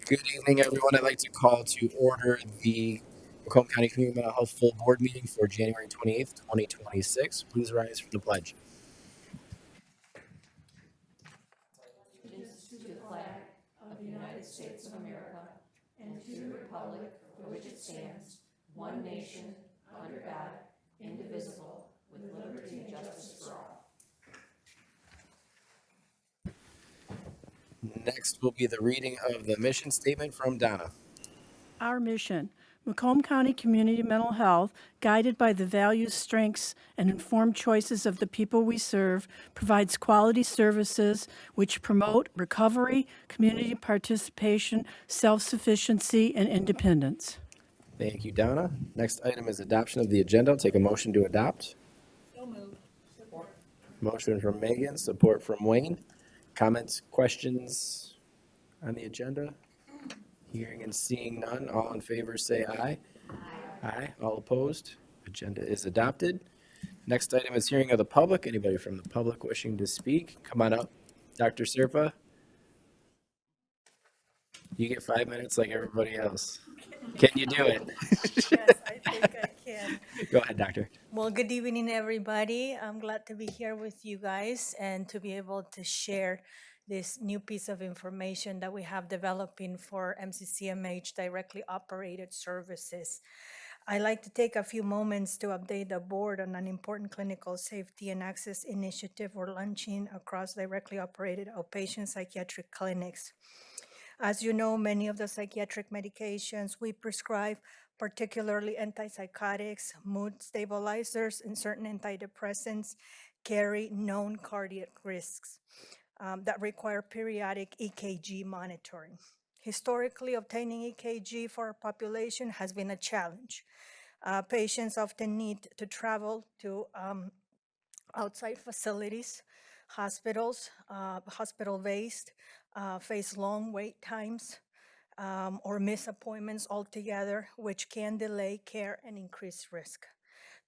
Good evening, everyone. I'd like to call to order the Macomb County Community Mental Health Full Board Meeting for January 28th, 2026. Please rise for the pledge. Next will be the reading of the mission statement from Donna. Our mission, Macomb County Community Mental Health, guided by the values, strengths, and informed choices of the people we serve, provides quality services which promote recovery, community participation, self-sufficiency, and independence. Thank you, Donna. Next item is adoption of the agenda. I'll take a motion to adopt. So moved. Support. Motion from Megan, support from Wayne. Comments, questions on the agenda? Hearing and seeing none, all in favor say aye. Aye. All opposed? Agenda is adopted. Next item is hearing of the public. Anybody from the public wishing to speak? Come on up. Dr. Serpa? You get 5 minutes like everybody else. Can you do it? Yes, I think I can. Go ahead, doctor. Well, good evening, everybody. I'm glad to be here with you guys and to be able to share this new piece of information that we have developing for MCCMH directly operated services. I'd like to take a few moments to update the board on an important clinical safety and access initiative we're launching across directly operated outpatient psychiatric clinics. As you know, many of the psychiatric medications we prescribe, particularly antipsychotics, mood stabilizers, and certain antidepressants, carry known cardiac risks that require periodic EKG monitoring. Historically, obtaining EKG for our population has been a challenge. Patients often need to travel to outside facilities, hospitals, hospital-based, face long wait times or miss appointments altogether, which can delay care and increase risk.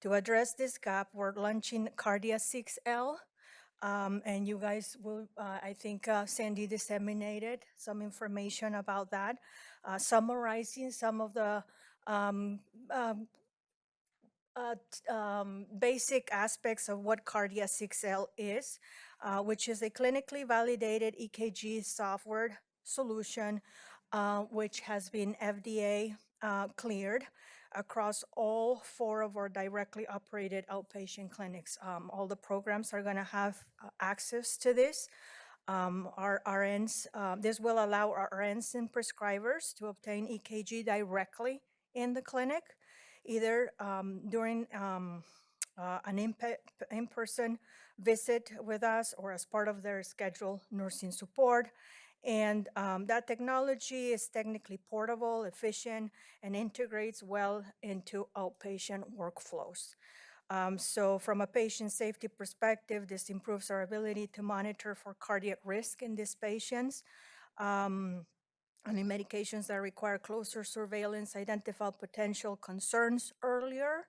To address this gap, we're launching Cardia 6L, and you guys will, I think Sandy disseminated some information about that, summarizing some of the basic aspects of what Cardia 6L is, which is a clinically validated EKG software solution, which has been FDA cleared across all 4 of our directly operated outpatient clinics. All the programs are going to have access to this. Our RNs, this will allow our RNs and prescribers to obtain EKG directly in the clinic, either during an in-person visit with us or as part of their scheduled nursing support. And that technology is technically portable, efficient, and integrates well into outpatient workflows. So from a patient safety perspective, this improves our ability to monitor for cardiac risk in these patients. Any medications that require closer surveillance identify potential concerns earlier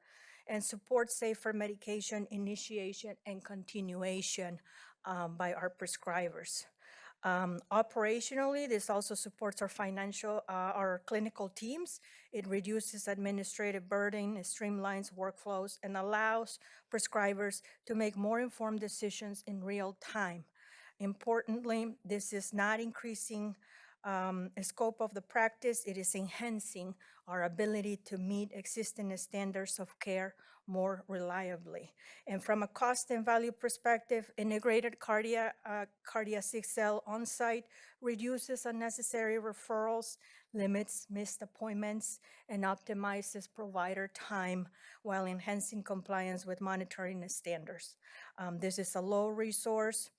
and support safer medication initiation and continuation by our prescribers. Operationally, this also supports our clinical teams. It reduces administrative burden, it streamlines workflows, and allows prescribers to make more informed decisions in real time. Importantly, this is not increasing the scope of the practice, it is enhancing our ability to meet existing standards of care more reliably. And from a cost and value perspective, integrated Cardia 6L on-site reduces unnecessary referrals, limits missed appointments, and optimizes provider time while enhancing compliance with monitoring standards. This is a low resource,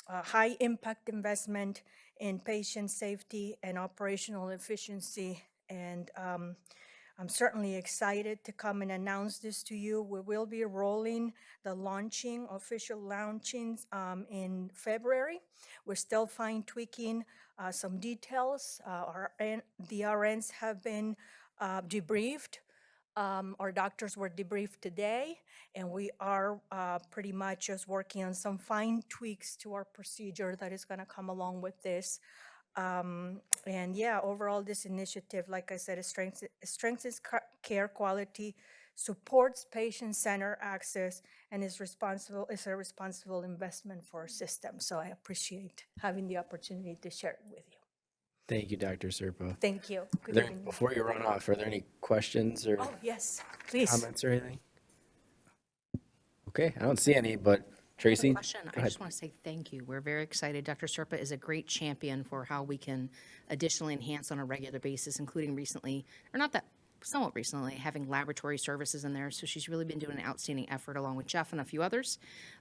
high impact investment in patient safety and operational efficiency. And I'm certainly excited to come and announce this to you. We will be rolling the official launchings in February. We're still fine tweaking some details. The RNs have been debriefed. Our doctors were debriefed today, and we are pretty much just working on some fine tweaks to our procedure that is going to come along with this. And yeah, overall, this initiative, like I said, it strengthens care quality, supports patient-centered access, and is a responsible investment for our system. So I appreciate having the opportunity to share it with you. Thank you, Dr. Serpa. Thank you. Are Good there, evening. before you run off, are there any questions or Oh, yes, please. comments or anything? Okay, I don't see any, but Tracy? Question. Go I ahead. just want to say thank you. We're very excited. Dr. Serpa is a great champion for how we can additionally enhance on a regular basis, including recently, or not that, somewhat recently, having laboratory services in there. So she's really been doing an outstanding effort along with Jeff and a few others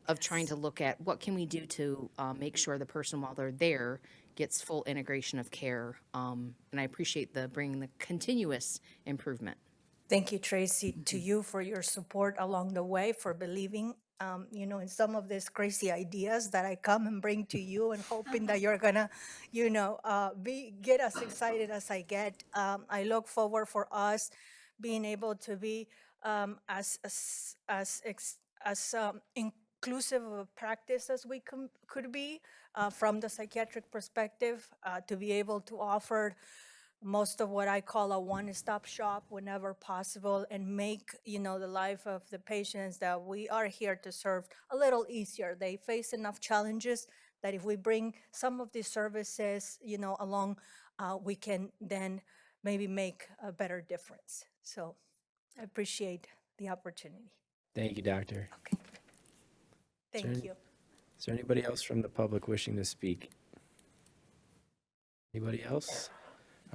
of trying to look at what can we do to make sure the person while they're there gets full integration of care. And I appreciate the bringing the continuous improvement. Thank you, Tracy, to you for your support along the way, for believing, in some of these crazy ideas that I come and bring to you, and hoping that you're gonna, get as excited as I get. I look forward for us being able to be as inclusive of a practice as we could be from the psychiatric perspective, to be able to offer most of what I call a one-stop shop whenever possible, and make, the life of the patients that we are here to serve a little easier. They face enough challenges that if we bring some of these services, along, we can then maybe make a better difference. So I appreciate the opportunity. Thank you, Doctor. Thank you. Is there anybody else from the public wishing to speak? Anybody else?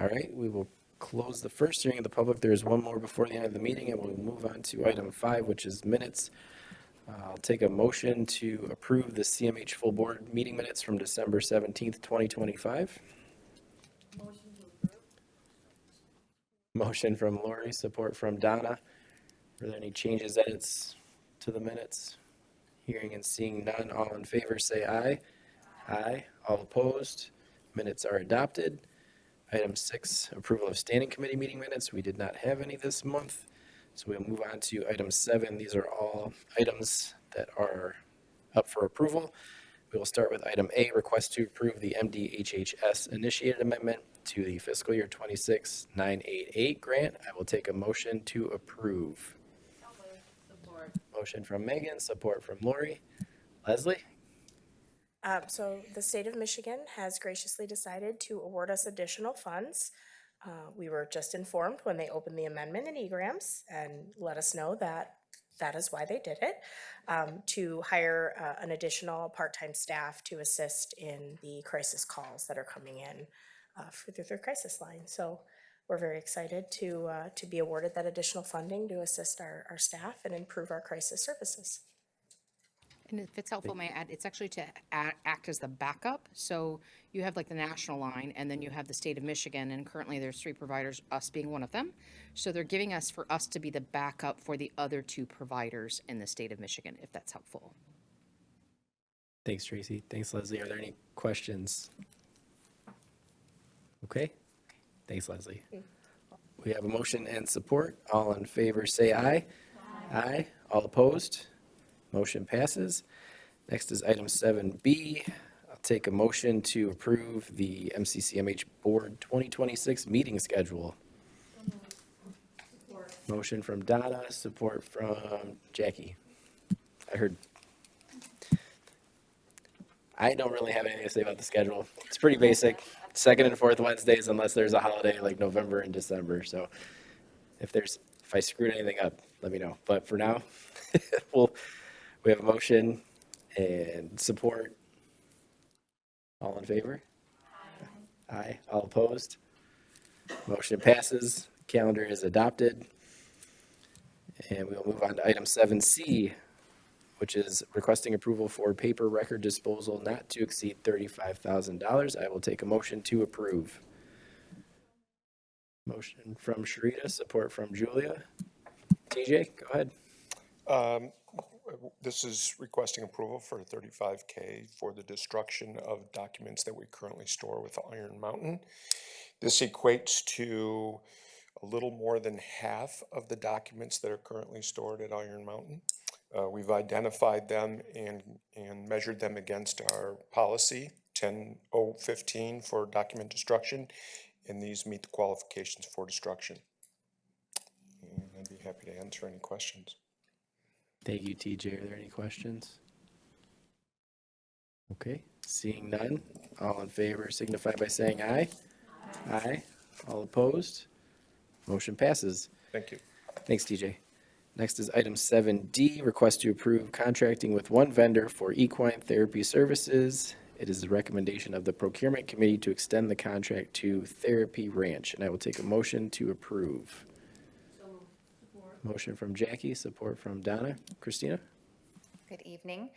All right, we will close the first hearing of the public. There is one more before the end of the meeting, and we'll move on to item 5, which is minutes. I'll take a motion to approve the CMH full board meeting minutes from December 17th, 2025. Motion from Lori, support from Donna. Are there any changes, edits to the minutes? Hearing and seeing none, all in favor say aye. Aye. All opposed? Minutes are adopted. Item 6, approval of standing committee meeting minutes. We did not have any this month. So we'll move on to item 7. These are all items that are up for approval. We will start with item A, request to approve the MDHHS initiated amendment to the fiscal year 26-988 grant. I will take a motion to approve. Motion from Megan, support from Lori. Leslie? So the state of Michigan has graciously decided to award us additional funds. We were just informed when they opened the amendment in egrams and let us know that that is why they did it, to hire an additional part-time staff to assist in the crisis calls that are coming in through their crisis line. So we're very excited to be awarded that additional funding to assist our staff and improve our crisis services. And if it's helpful, may I add, it's actually to act as the backup. So you have like the national line, and then you have the state of Michigan, and currently there's 3 providers, us being one of them. So they're giving us, for us to be the backup for the other 2 providers in the state of Michigan, if that's helpful. Thanks, Tracy. Thanks, Leslie. Are there any questions? Okay. Thanks, Leslie. We have a motion and support. All in favor say aye. Aye. All opposed? Motion passes. Next is item 7B. I'll take a motion to approve the MCCMH Board 2026 meeting schedule. Motion from Donna, support from Jackie. I don't really have anything to say about the schedule. It's pretty basic. Second and fourth Wednesdays, unless there's a holiday like November and December. So if I screwed anything up, let me know. But for now, we have a motion and support. All in favor? Aye. All opposed? Motion passes. Calendar is adopted. And we will move on to item 7C, which is requesting approval for paper record disposal not to exceed $35,000. I will take a motion to approve. Motion from Sharita, support from Julia. TJ, go ahead. This is requesting approval for $35,000 for the destruction of documents that we currently store with Iron Mountain. This equates to a little more than half of the documents that are currently stored at Iron Mountain. We've identified them and measured them against our policy 10015 for document destruction, and these meet the qualifications for destruction. And I'd be happy to answer any questions. Thank you, TJ. Are there any questions? Okay, seeing none, all in favor signify by saying aye. Aye. All opposed? Motion passes. Thank you. Thanks, TJ. Next is item 7D, request to approve contracting with one vendor for equine therapy services. It is the recommendation of the procurement committee to extend the contract to Therapy Ranch, and I will take a motion to approve. Motion from Jackie, support from Donna. Christina? Good evening.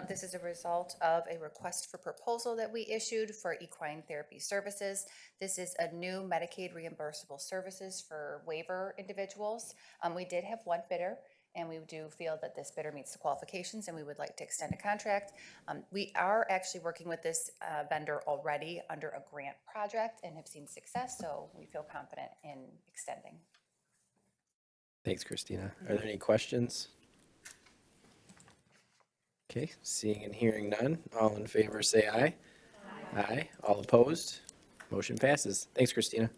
This is a result of a request for proposal that we issued for equine therapy services. This is a new Medicaid reimbursable services for waiver individuals. We did have one bidder, and we do feel that this bidder meets the qualifications, and we would like to extend a contract. We are actually working with this vendor already under a grant project and have seen success, so we feel confident in extending. Thanks, Christina. Are there any questions? Okay, seeing and hearing none, all in favor say aye. Aye. All opposed? Motion passes. Thanks, Christina.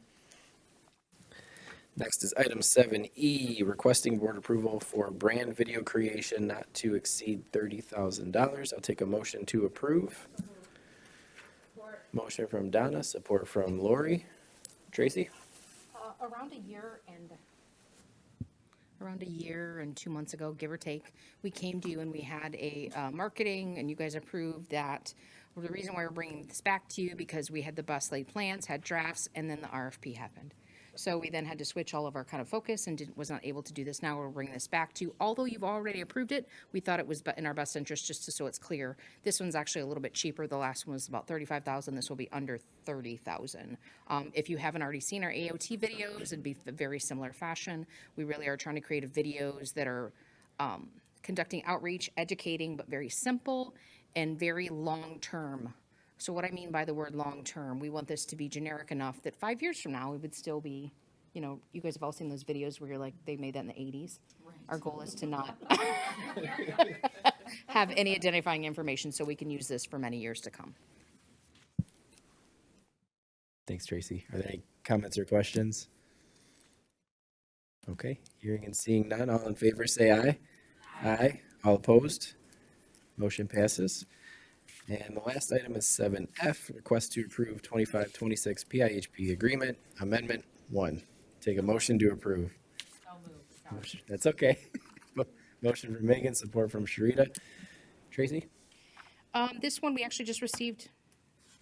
Next is item 7E, requesting board approval for brand video creation not to exceed $30,000. I'll take a motion to approve. Motion from Donna, support from Lori. Tracy? Around a year and 2 months ago, give or take, we came to you and we had a marketing, and you guys approved that. Well, the reason why we're bringing this back to you, because we had the bus laid plans, had drafts, and then the RFP happened. So we then had to switch all of our kind of focus and was not able to do this. Now we're bringing this back to you. Although you've already approved it, we thought it was in our best interest just so it's clear. This one's actually a little bit cheaper. The last one was about $35,000. This will be under $30,000. If you haven't already seen our AOT videos, it'd be a very similar fashion. We really are trying to create videos that are conducting outreach, educating, but very simple and very long-term. So what I mean by the word long-term, we want this to be generic enough that 5 years from now, we would still be, you know, you guys have all seen those videos where you're like, they made that in the 80s. Right. Our goal is to not have any identifying information so we can use this for many years to come. Thanks, Tracy. Are there any comments or questions? Okay, hearing and seeing none, all in favor say aye. Aye. All opposed? Motion passes. And the last item is 7F, request to approve 25-26 PIHP Agreement, Amendment 1. Take a motion to approve. Motion- That's okay. Motion from Megan, support from Sharita. Tracy? This one we actually just received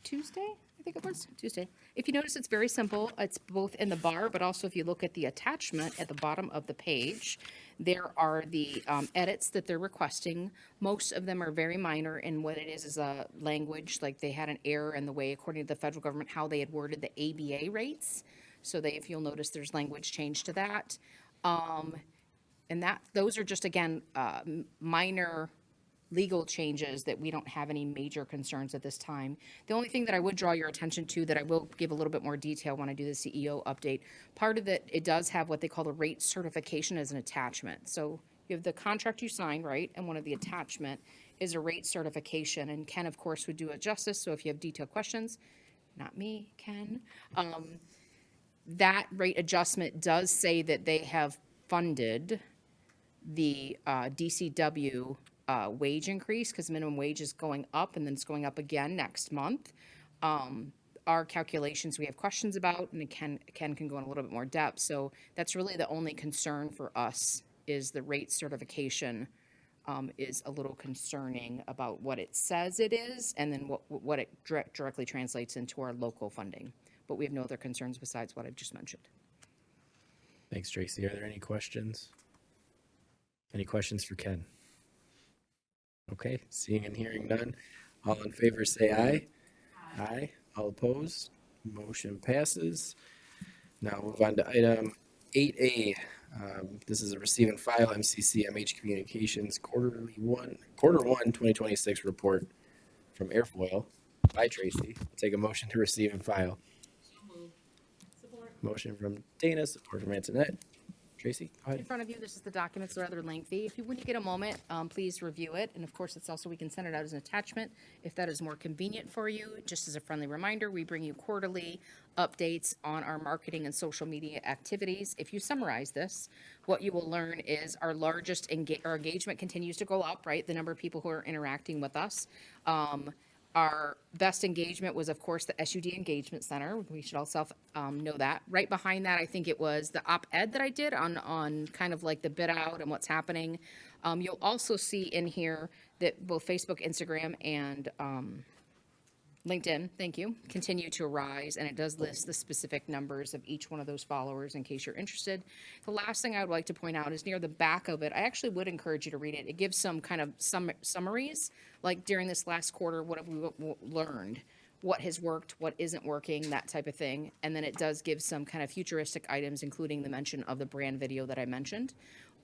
Tuesday, I think it was, Tuesday. If you notice, it's very simple. It's both in the bar, but also if you look at the attachment at the bottom of the page, there are the edits that they're requesting. Most of them are very minor, and what it is a language, like they had an error in the way, according to the federal government, how they had worded the ABA rates. So if you'll notice, there's language change to that. And those are just, again, minor legal changes that we don't have any major concerns at this time. The only thing that I would draw your attention to, that I will give a little bit more detail when I do the CEO update, part of it does have what they call the rate certification as an attachment. So you have the contract you sign, right? And one of the attachment is a rate certification. And Ken, of course, would do it justice. So if you have detailed questions, not me, Ken, that rate adjustment does say that they have funded the DCW wage increase, because minimum wage is going up and then it's going up again next month. Our calculations we have questions about, and Ken can go in a little bit more depth. So that's really the only concern for us, is the rate certification is a little concerning about what it says it is, and then what it directly translates into our local funding. But we have no other concerns besides what I've just mentioned. Thanks, Tracy. Are there any questions? Any questions for Ken? Okay, seeing and hearing none. All in favor say aye. Aye. All opposed? Motion passes. Now move on to item 8A. This is a receive and file CMH Communications quarter one 2026 report from Airfoil by Tracy. Take a motion to receive and file. Motion from Dana, support from Antoinette. Tracy, go In ahead. front of you, this is the document, it's rather lengthy. If you, when you get a moment, please review it. And of course, it's also, we can send it out as an attachment if that is more convenient for you. Just as a friendly reminder, we bring you quarterly updates on our marketing and social media activities. If you summarize this, what you will learn is our our engagement continues to go up, right? The number of people who are interacting with us. Our best engagement was, of course, the SUD Engagement Center. We should all know that. Right behind that, I think it was the op-ed that I did on kind of like the bid out and what's happening. You'll also see in here that both Facebook, Instagram, and LinkedIn, thank you, continue to rise, and it does list the specific numbers of each one of those followers in case you're interested. The last thing I would like to point out is near the back of it, I actually would encourage you to read it. It gives some kind of summaries, like during this last quarter, what have we learned? What has worked, what isn't working, that type of thing. And then it does give some kind of futuristic items, including the mention of the brand video that I mentioned.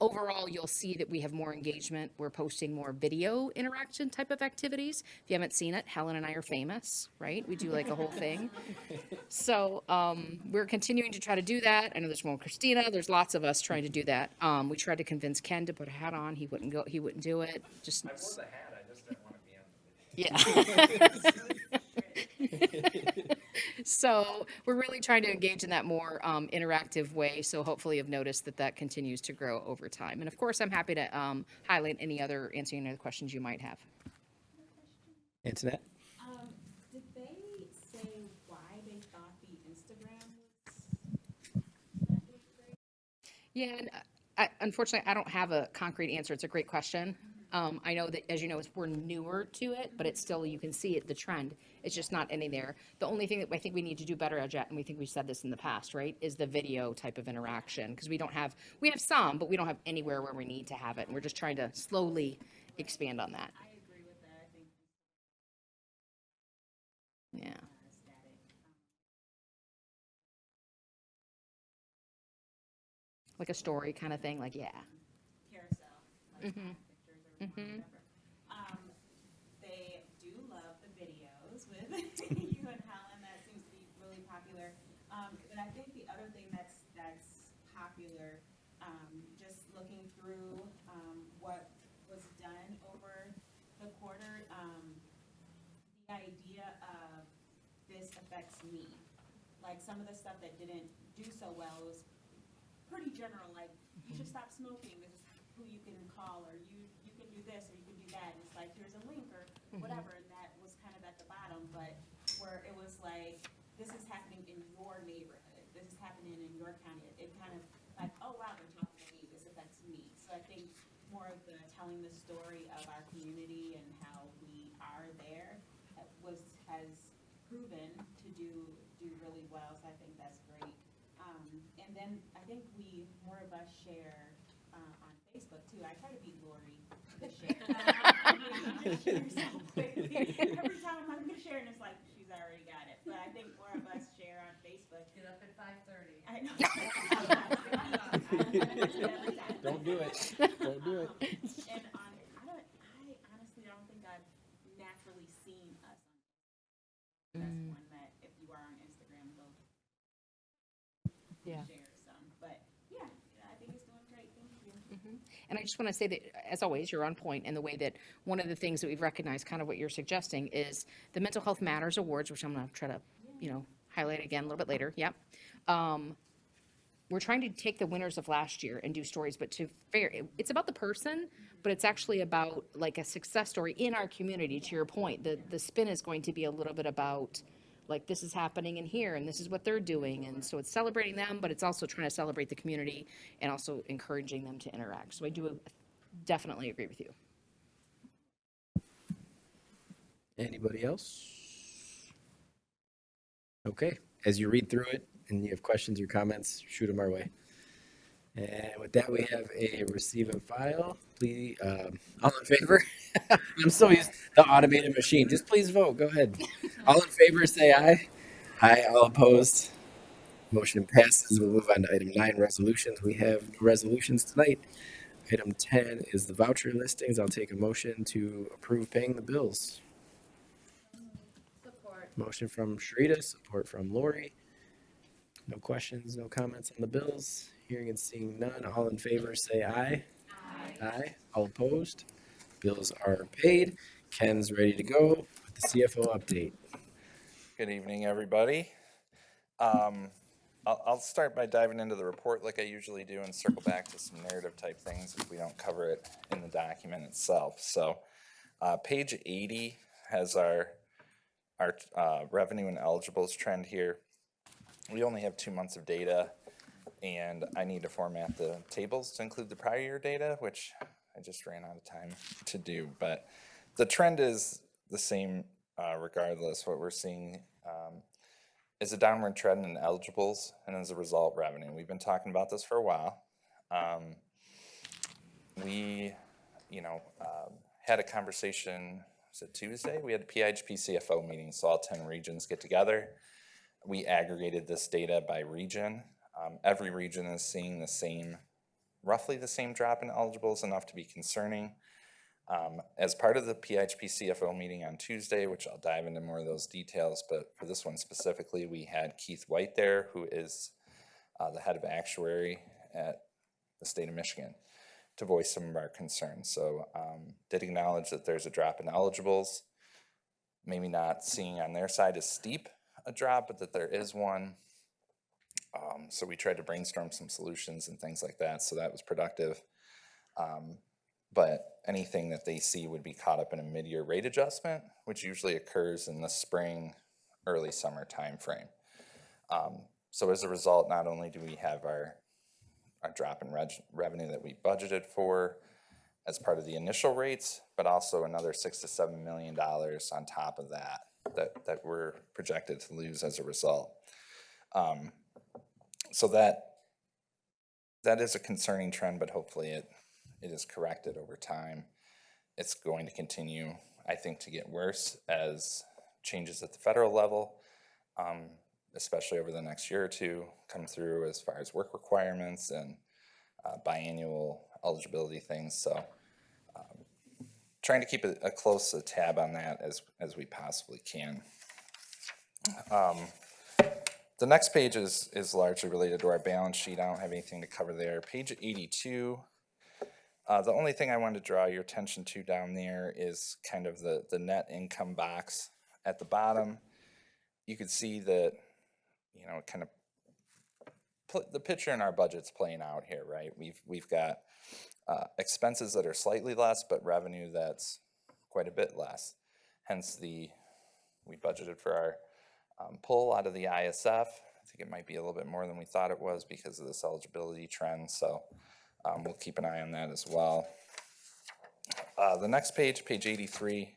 Overall, you'll see that we have more engagement. We're posting more video interaction type of activities. If you haven't seen it, Helen and I are famous, right? We do like a whole thing. So we're continuing to try to do that. I know there's more Christina. There's lots of us trying to do that. We tried to convince Ken to put a hat on. He wouldn't go. He wouldn't do it. Just. I wore the hat. I just didn't want to be on the video. Yeah. So we're really trying to engage in that more interactive way. So hopefully you've noticed that that continues to grow over time. And of course, I'm happy to highlight answering any other questions you might have. Antoinette? Did they say why they thought the Instagram was not doing great? Yeah, and unfortunately, I don't have a concrete answer. It's a great question. I know that, as you know, we're newer to it, but it's still, you can see it, the trend. It's just not any there. The only thing that I think we need to do better at, and we think we've said this in the past, right, is the video type of interaction. Because we have some, but we don't have anywhere where we need to have it. And we're just trying to slowly expand on that. I agree with that. I think Yeah. static. Like a story kind of thing, like, yeah. Carousel, like pictures or whatever. They do love the videos with you and Helen. That seems to be really popular. But I think the other thing that's popular, just looking through what was done over the quarter, the idea of this affects me. Like some of the stuff that didn't do so well was pretty general, like you should stop smoking, this is who you can call, or you can do this, or you can do that, and it's like, here's a link, or whatever, and that was kind of at the bottom, but where it was like, this is happening in your neighborhood, this is happening in your county, it kind of like, oh wow, they're talking to me, this affects me. So I think more of the telling the story of our community and how we are there has proven to do really well, so I think that's great. And then I think more of us share on Facebook too. I try to beat Lori to share. Every time I'm going to share, and it's like, she's already got it. But I think more of us share on Facebook. Get up at 5:30. I know. Don't do it. Don't do it. And I honestly don't think I've naturally seen us on. That's one that if you are on Instagram, they'll Yeah. share some. But yeah, I think it's doing great. Thank you. And I just want to say that, as always, you're on point in the way that one of the things that we've recognized, kind of what you're suggesting, is the Mental Health Matters Awards, which I'm going to try to, highlight again a little bit later. Yep. We're trying to take the winners of last year and do stories, but it's about the person, but it's actually about like a success story in our community. To your point, the spin is going to be a little bit about, like, this is happening in here and this is what they're doing. And so it's celebrating them, but it's also trying to celebrate the community and also encouraging them to interact. So I do definitely agree with you. Anybody else? Okay, as you read through it and you have questions or comments, shoot them our way. And with that, we have a receive and file. Please, all in favor? I'm so used to the automated machine. Just please vote. Go ahead. All in favor, say aye. Aye. All opposed. Motion passes. We'll move on to item 9, resolutions. We have no resolutions tonight. Item 10 is the voucher listings. I'll take a motion to approve paying the bills. Support. Motion from Sharita, support from Lori. No questions, no comments on the bills. Hearing and seeing none, all in favor say aye. Aye. All opposed? Bills are paid. Ken's ready to go with the CFO update. Good evening, everybody. I'll start by diving into the report like I usually do and circle back to some narrative type things if we don't cover it in the document itself. So page 80 has our revenue and eligibles trend here. We only have 2 months of data, and I need to format the tables to include the prior year data, which I just ran out of time to do. But the trend is the same regardless. What we're seeing is a downward trend in eligibles, and as a result, revenue. We've been talking about this for a while. We, had a conversation, was it Tuesday? We had a PIHP CFO meeting, so all 10 regions get together. We aggregated this data by region. Every region is seeing roughly the same drop in eligibles, enough to be concerning. As part of the PIHP CFO meeting on Tuesday, which I'll dive into more of those details, but for this one specifically, we had Keith White there, who is the head of actuary at the state of Michigan, to voice some of our concerns. So did acknowledge that there's a drop in eligibles, maybe not seeing on their side as steep a drop, but that there is one. So we tried to brainstorm some solutions and things like that, so that was productive. But anything that they see would be caught up in a mid-year rate adjustment, which usually occurs in the spring, early summer timeframe. So as a result, not only do we have our drop in revenue that we budgeted for as part of the initial rates, but also another $6 to $7 million on top of that we're projected to lose as a result. So that is a concerning trend, but hopefully it is corrected over time. It's going to continue, I think, to get worse as changes at the federal level, especially over the next year or two, come through as far as work requirements and biannual eligibility things. So trying to keep a close tab on that as we possibly can. The next page is largely related to our balance sheet. I don't have anything to cover there. Page 82. The only thing I wanted to draw your attention to down there is kind of the net income box at the bottom. You can see that, kind of the picture in our budget's playing out here, right? We've got expenses that are slightly less, but revenue that's quite a bit less. Hence we budgeted for our pull out of the ISF. I think it might be a little bit more than we thought it was because of this eligibility trend. So we'll keep an eye on that as well. The next page, page 83,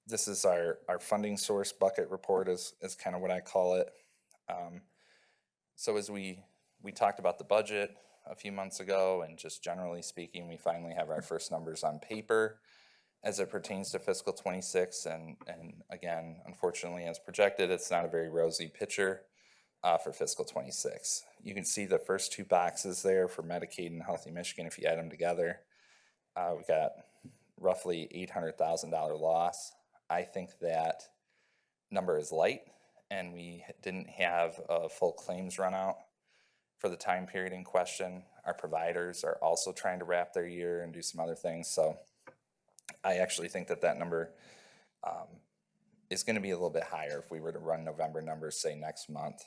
this is our funding source bucket report is kind of what I call it. So as we talked about the budget a few months ago, and just generally speaking, we finally have our first numbers on paper as it pertains to fiscal 26. And again, unfortunately, as projected, it's not a very rosy picture for fiscal 26. You can see the first two boxes there for Medicaid and Healthy Michigan. If you add them together, we got roughly $800,000 loss. I think that number is light, and we didn't have a full claims run out for the time period in question. Our providers are also trying to wrap their year and do some other things. So I actually think that number is going to be a little bit higher if we were to run November numbers, say, next month.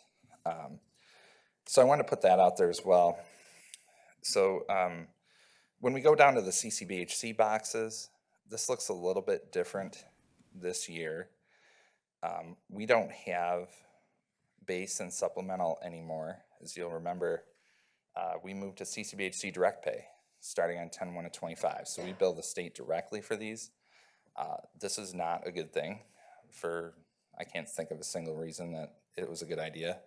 So I want to put that out there as well. So when we go down to the CCBHC boxes, this looks a little bit different this year. We don't have base and supplemental anymore. As you'll remember, we moved to CCBHC direct pay starting on 10/1/25. So we bill the state directly for these. This is not a good thing I can't think of a single reason that it was a good idea.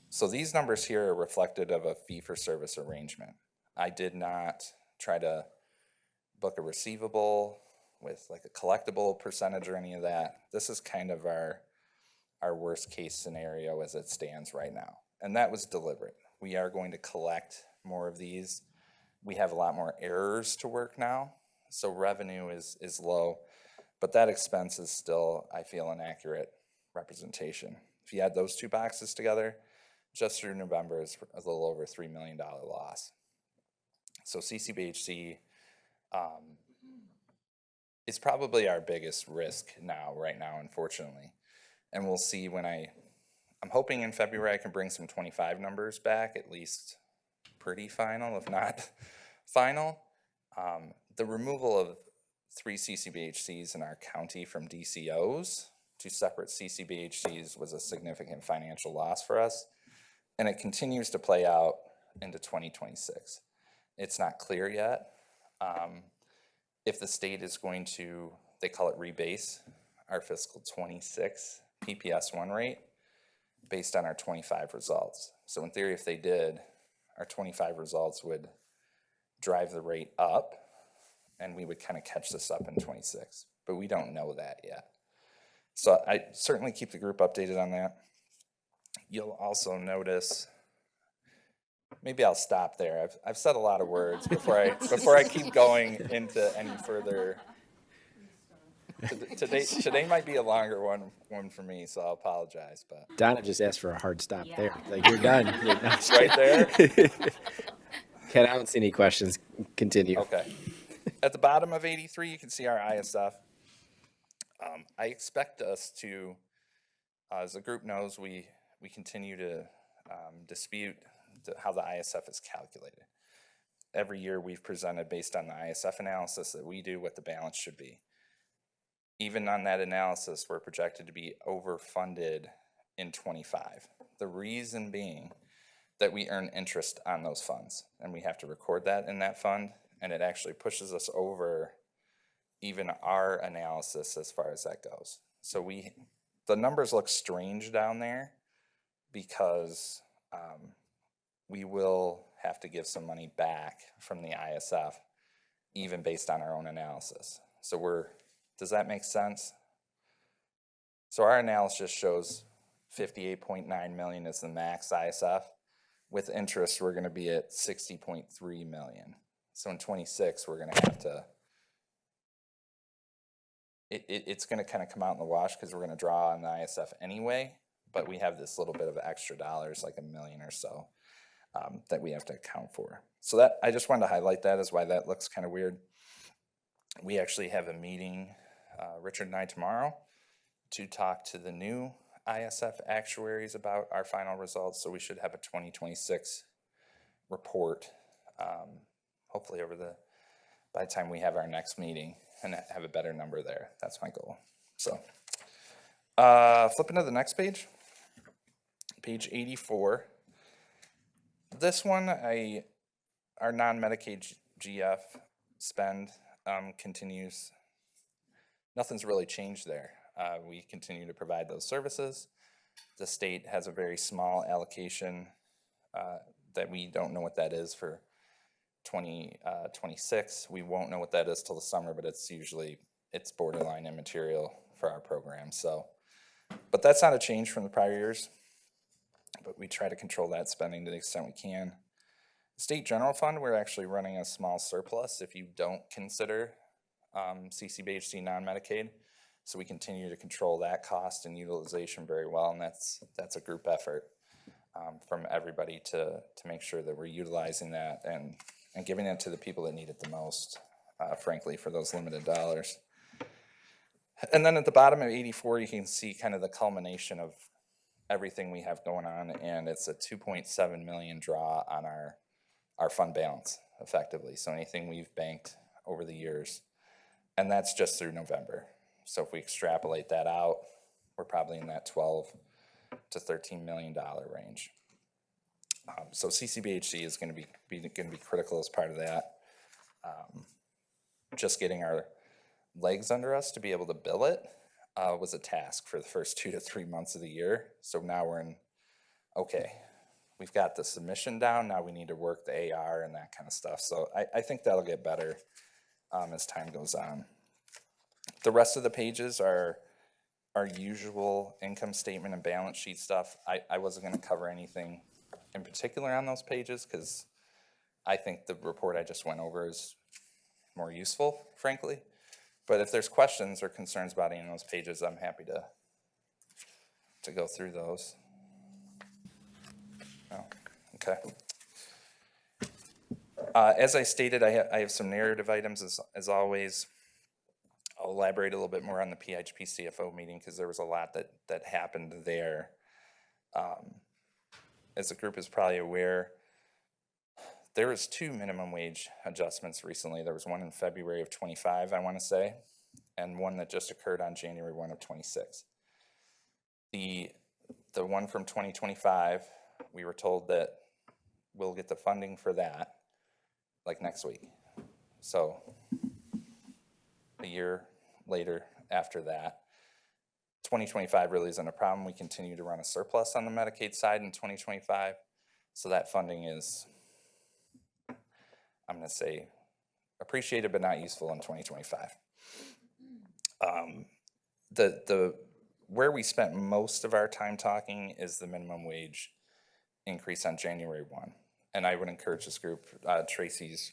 So these numbers here are reflected of a fee-for-service arrangement. I did not try to book a receivable with like a collectible percentage or any of that. This is kind of our worst case scenario as it stands right now. And that was deliberate. We are going to collect more of these. We have a lot more errors to work now. So revenue is low, but that expense is still, I feel, an accurate representation. If you add those two boxes together, just through November is a little over $3 million loss. So CCBHC is probably our biggest risk right now, unfortunately. And we'll see when I'm hoping in February I can bring some 25 numbers back, at least pretty final, if not final. The removal of 3 CCBHCs in our county from DCOs to separate CCBHCs was a significant financial loss for us, and it continues to play out into 2026. It's not clear yet if the state is going to, they call it rebase, our fiscal 26 PPS 1 rate based on our 25 results. So in theory, if they did, our 25 results would drive the rate up, and we would kind of catch this up in 26. But we don't know that yet. So I certainly keep the group updated on that. You'll also notice, maybe I'll stop there. I've said a lot of words before I keep going into any further. Today might be a longer one for me, so I'll apologize. But Donna just asked for a hard stop there. Like, you're done. right there. Ken, I don't see any questions. Continue. Okay. At the bottom of 83, you can see our ISF. I expect us to, as the group knows, we continue to dispute how the ISF is calculated. Every year we've presented based on the ISF analysis that we do what the balance should be. Even on that analysis, we're projected to be overfunded in 25. The reason being that we earn interest on those funds, and we have to record that in that fund, and it actually pushes us over even our analysis as far as that goes. So the numbers look strange down there because we will have to give some money back from the ISF, even based on our own analysis. So does that make sense? So our analysis shows 58.9 million is the max ISF. With interest, we're going to be at 60.3 million. So in 26, we're going to have to, it's going to kind of come out in the wash because we're going to draw on the ISF anyway, but we have this little bit of extra dollars, like $1 million or so, that we have to account for. So that, I just wanted to highlight that as why that looks kind of weird. We actually have a meeting, Richard and I, tomorrow to talk to the new ISF actuaries about our final results. So we should have a 2026 report, hopefully by the time we have our next meeting, and have a better number there. That's my goal. So flipping to the next page, page 84. This one, our non-Medicaid GF spend continues. Nothing's really changed there. We continue to provide those services. The state has a very small allocation that we don't know what that is for 2026. We won't know what that is till the summer, but it's borderline immaterial for our program. So, but that's not a change from the prior years, but we try to control that spending to the extent we can. State General Fund, we're actually running a small surplus if you don't consider CCBHC non-Medicaid. So we continue to control that cost and utilization very well, and that's a group effort from everybody to make sure that we're utilizing that and giving it to the people that need it the most, frankly, for those limited dollars. And then at the bottom of 84, you can see kind of the culmination of everything we have going on, and it's a 2.7 million draw on our fund balance, effectively. So anything we've banked over the years, and that's just through November. So if we extrapolate that out, we're probably in that $12 to $13 million range. So CCBHC is going to be critical as part of that. Just getting our legs under us to be able to bill it was a task for the first 2 to 3 months of the year. So now we're in, okay, we've got the submission down. Now we need to work the AR and that kind of stuff. So I think that'll get better as time goes on. The rest of the pages are our usual income statement and balance sheet stuff. I wasn't going to cover anything in particular on those pages because I think the report I just went over is more useful, frankly. But if there's questions or concerns about any of those pages, I'm happy to go through those. No? Okay. As I stated, I have some narrative items as always. I'll elaborate a little bit more on the PHP CFO meeting because there was a lot that happened there. As the group is probably aware, there was 2 minimum wage adjustments recently. There was one in February of 25, I want to say, and one that just occurred on January 1 of 26. The one from 2025, we were told that we'll get the funding for that like next week. So a year later after that, 2025 really isn't a problem. We continue to run a surplus on the Medicaid side in 2025. So that funding is, I'm going to say, appreciated but not useful in 2025. Where we spent most of our time talking is the minimum wage increase on January 1. And I would encourage this group, Tracy's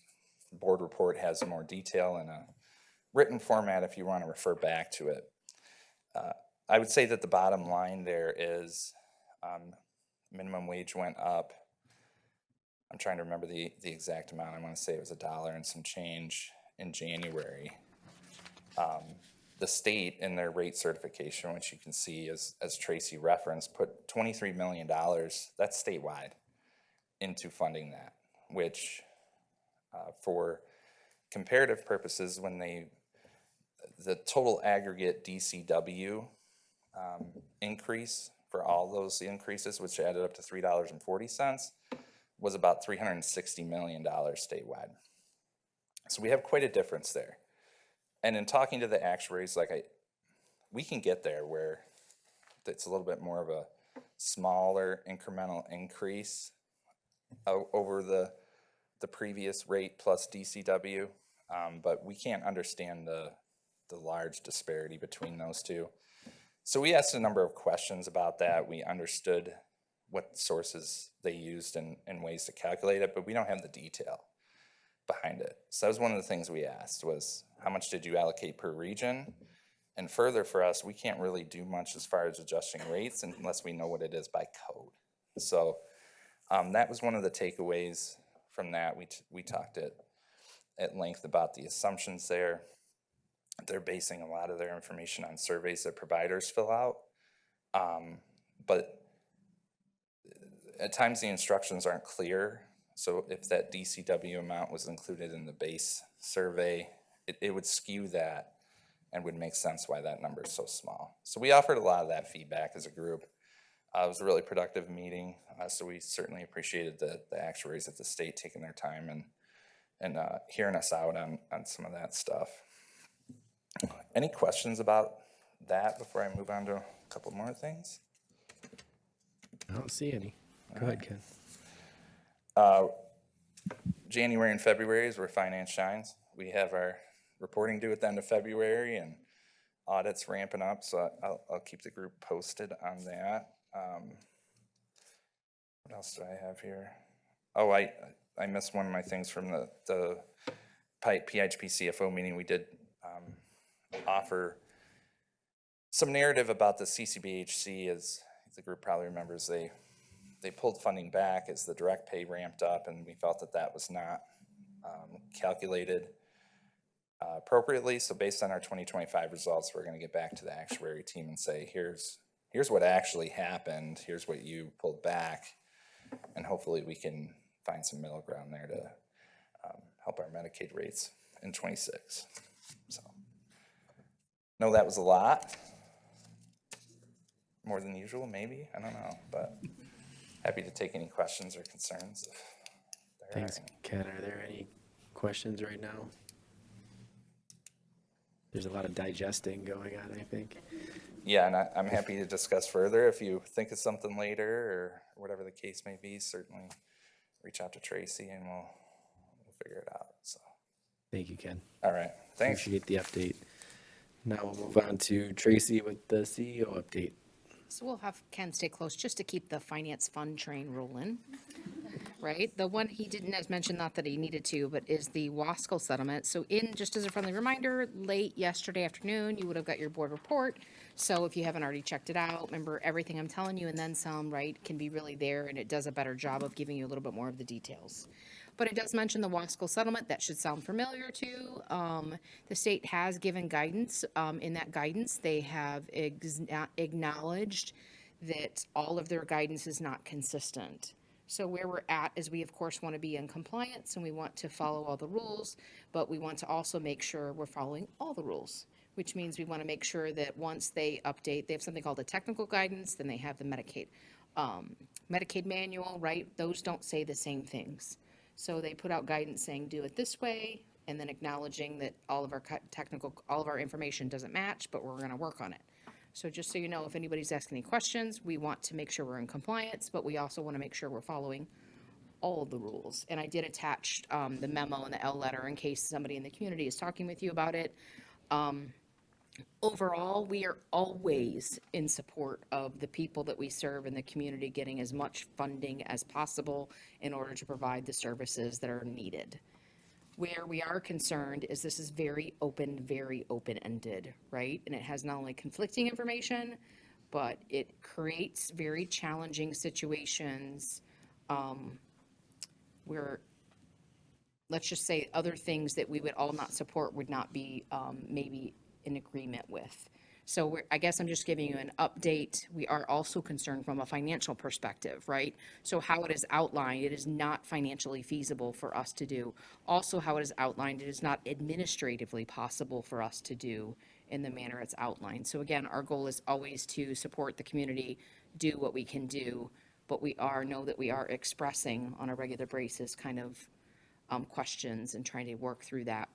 board report has more detail in a written format if you want to refer back to it. I would say that the bottom line there is minimum wage went up. I'm trying to remember the exact amount. I want to say it was $1 and some change in January. The state in their rate certification, which you can see as Tracy referenced, put $23 million, that's statewide, into funding that, which for comparative purposes, when the total aggregate DCW increase for all those increases, which added up to $3.40, was about $360 million statewide. So we have quite a difference there. And in talking to the actuaries, we can get there where it's a little bit more of a smaller incremental increase over the previous rate plus DCW, but we can't understand the large disparity between those two. So we asked a number of questions about that. We understood what sources they used and ways to calculate it, but we don't have the detail behind it. So that was one of the things we asked was, how much did you allocate per region? And further for us, we can't really do much as far as adjusting rates unless we know what it is by code. So that was one of the takeaways from that. We talked at length about the assumptions there. They're basing a lot of their information on surveys that providers fill out. But at times the instructions aren't clear. So if that DCW amount was included in the base survey, it would skew that and would make sense why that number is so small. So we offered a lot of that feedback as a group. It was a really productive meeting. So we certainly appreciated the actuaries at the state taking their time and hearing us out on some of that stuff. Any questions about that before I move on to a couple more things? I don't see any. Go ahead, Ken. January and February is where finance shines. We have our reporting due at the end of February and audits ramping up, so I'll keep the group posted on that. What else do I have here? Oh, I missed one of my things from the PHP CFO meeting. We did offer some narrative about the CCBHC. As the group probably remembers, they pulled funding back as the direct pay ramped up, and we felt that was not calculated appropriately. So based on our 2025 results, we're going to get back to the actuary team and say, here's what actually happened, here's what you pulled back, and hopefully we can find some middle ground there to help our Medicaid rates in 26. So, no, that was a lot. More than usual, maybe, I don't know, but happy to take any questions or concerns if there Thanks, are any. Ken. Are there any questions right now? There's a lot of digesting going on, I think. Yeah, and I'm happy to discuss further if you think of something later or whatever the case may be. Certainly reach out to Tracy and we'll figure it out. So, Thank you, Ken. all right, thanks. Appreciate the update. Now we'll move on to Tracy with the CEO update. So we'll have Ken stay close just to keep the finance fund train rolling. right? The one he didn't as mention, not that he needed to, but is the Wasco settlement. So just as a friendly reminder, late yesterday afternoon, you would have got your board report. So if you haven't already checked it out, remember everything I'm telling you and then some, right, can be really there, and it does a better job of giving you a little bit more of the details. But it does mention the Wasco settlement. That should sound familiar to you. The state has given guidance. In that guidance, they have acknowledged that all of their guidance is not consistent. So where we're at is we, of course, want to be in compliance and we want to follow all the rules, but we want to also make sure we're following all the rules, which means we want to make sure that once they update, they have something called a technical guidance, then they have the Medicaid manual, right? Those don't say the same things. So they put out guidance saying, do it this way, and then acknowledging that all of our information doesn't match, but we're going to work on it. So just so you know, if anybody's asking any questions, we want to make sure we're in compliance, but we also want to make sure we're following all of the rules. And I did attach the memo and the L letter in case somebody in the community is talking with you about it. Overall, we are always in support of the people that we serve in the community getting as much funding as possible in order to provide the services that are needed. Where we are concerned is this is very open-ended, right? And it has not only conflicting information, but it creates very challenging situations where, let's just say, other things that we would all not support would not be maybe in agreement with. So I guess I'm just giving you an update. We are also concerned from a financial perspective, right? So how it is outlined, it is not financially feasible for us to do. Also, how it is outlined, it is not administratively possible for us to do in the manner it's outlined. So again, our goal is always to support the community, do what we can do, but know that we are expressing on a regular basis kind of questions and trying to work through that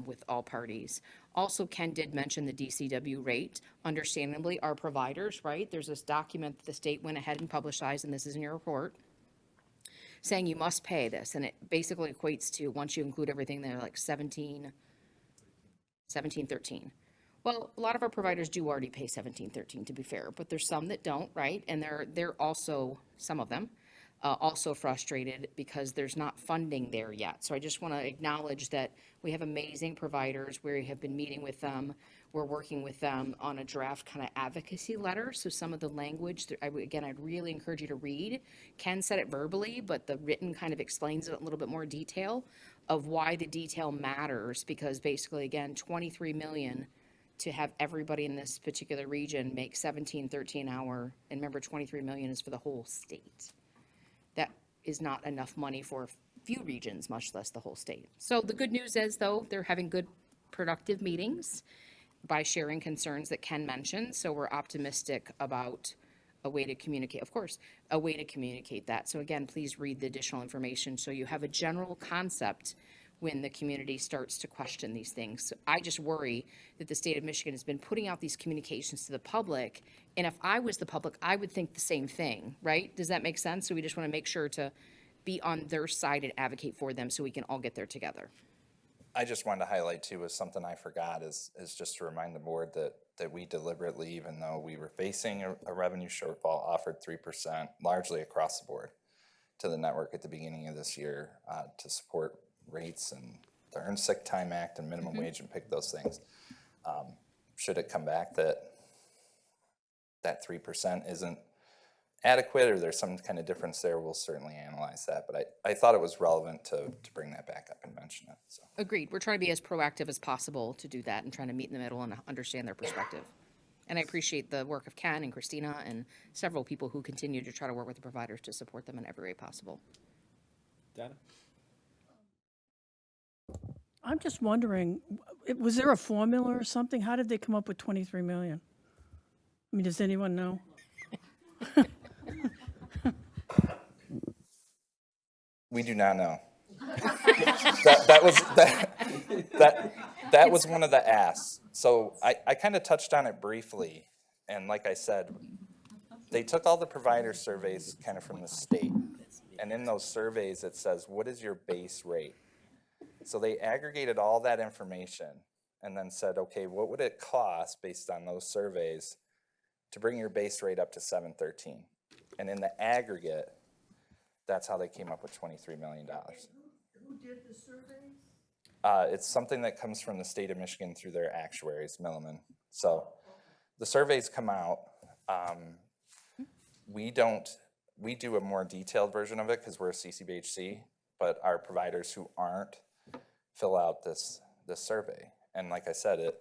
with all parties. Also, Ken did mention the DCW rate. Understandably, our providers, right? There's this document that the state went ahead and publicized, and this is in your report, saying you must pay this. And it basically equates to, once you include everything, they're like 17, 13. Well, a lot of our providers do already pay 17, 13, to be fair, but there's some that don't, right? And they're also, some of them, also frustrated because there's not funding there yet. So I just want to acknowledge that we have amazing providers. We have been meeting with them. We're working with them on a draft kind of advocacy letter. So some of the language, again, I'd really encourage you to read. Ken said it verbally, but the written kind of explains it in a little bit more detail of why the detail matters. Because basically, again, 23 million to have everybody in this particular region make 17, 13 hour. And remember, 23 million is for the whole state. That is not enough money for a few regions, much less the whole state. So the good news is, though, they're having good, productive meetings by sharing concerns that Ken mentioned. So we're optimistic about a way to communicate, of course, a way to communicate that. So again, please read the additional information so you have a general concept when the community starts to question these things. So I just worry that the state of Michigan has been putting out these communications to the public, and if I was the public, I would think the same thing, right? Does that make sense? So we just want to make sure to be on their side and advocate for them so we can all get there together. I just wanted to highlight too, is something I forgot, is just to remind the board that we deliberately, even though we were facing a revenue shortfall, offered 3% largely across the board to the network at the beginning of this year to support rates and the Earned Sick Time Act and minimum wage and pick those things. Should it come back that 3% isn't adequate or there's some kind of difference there, we'll certainly analyze that. But I thought it was relevant to bring that back up and mention it. So. Agreed. We're trying to be as proactive as possible to do that and trying to meet in the middle and understand their perspective. And I appreciate the work of Ken and Christina and several people who continue to try to work with the providers to support them in every way possible. Donna? I'm just wondering, was there a formula or something? How did they come up with 23 million? I mean, does anyone know? We do not know. that was one of the asks. So I kind of touched on it briefly, and like I said, they took all the provider surveys kind of from the state, and in those surveys it says, what is your base rate? So they aggregated all that information and then said, okay, what would it cost based on those surveys to bring your base rate up to 713? And in the aggregate, That's how they came up with $23 million. Who did the surveys? It's something that comes from the state of Michigan through their actuaries, Milliman. So the surveys come out. We do a more detailed version of it because we're a CCBHC, but our providers who aren't fill out this survey. And like I said,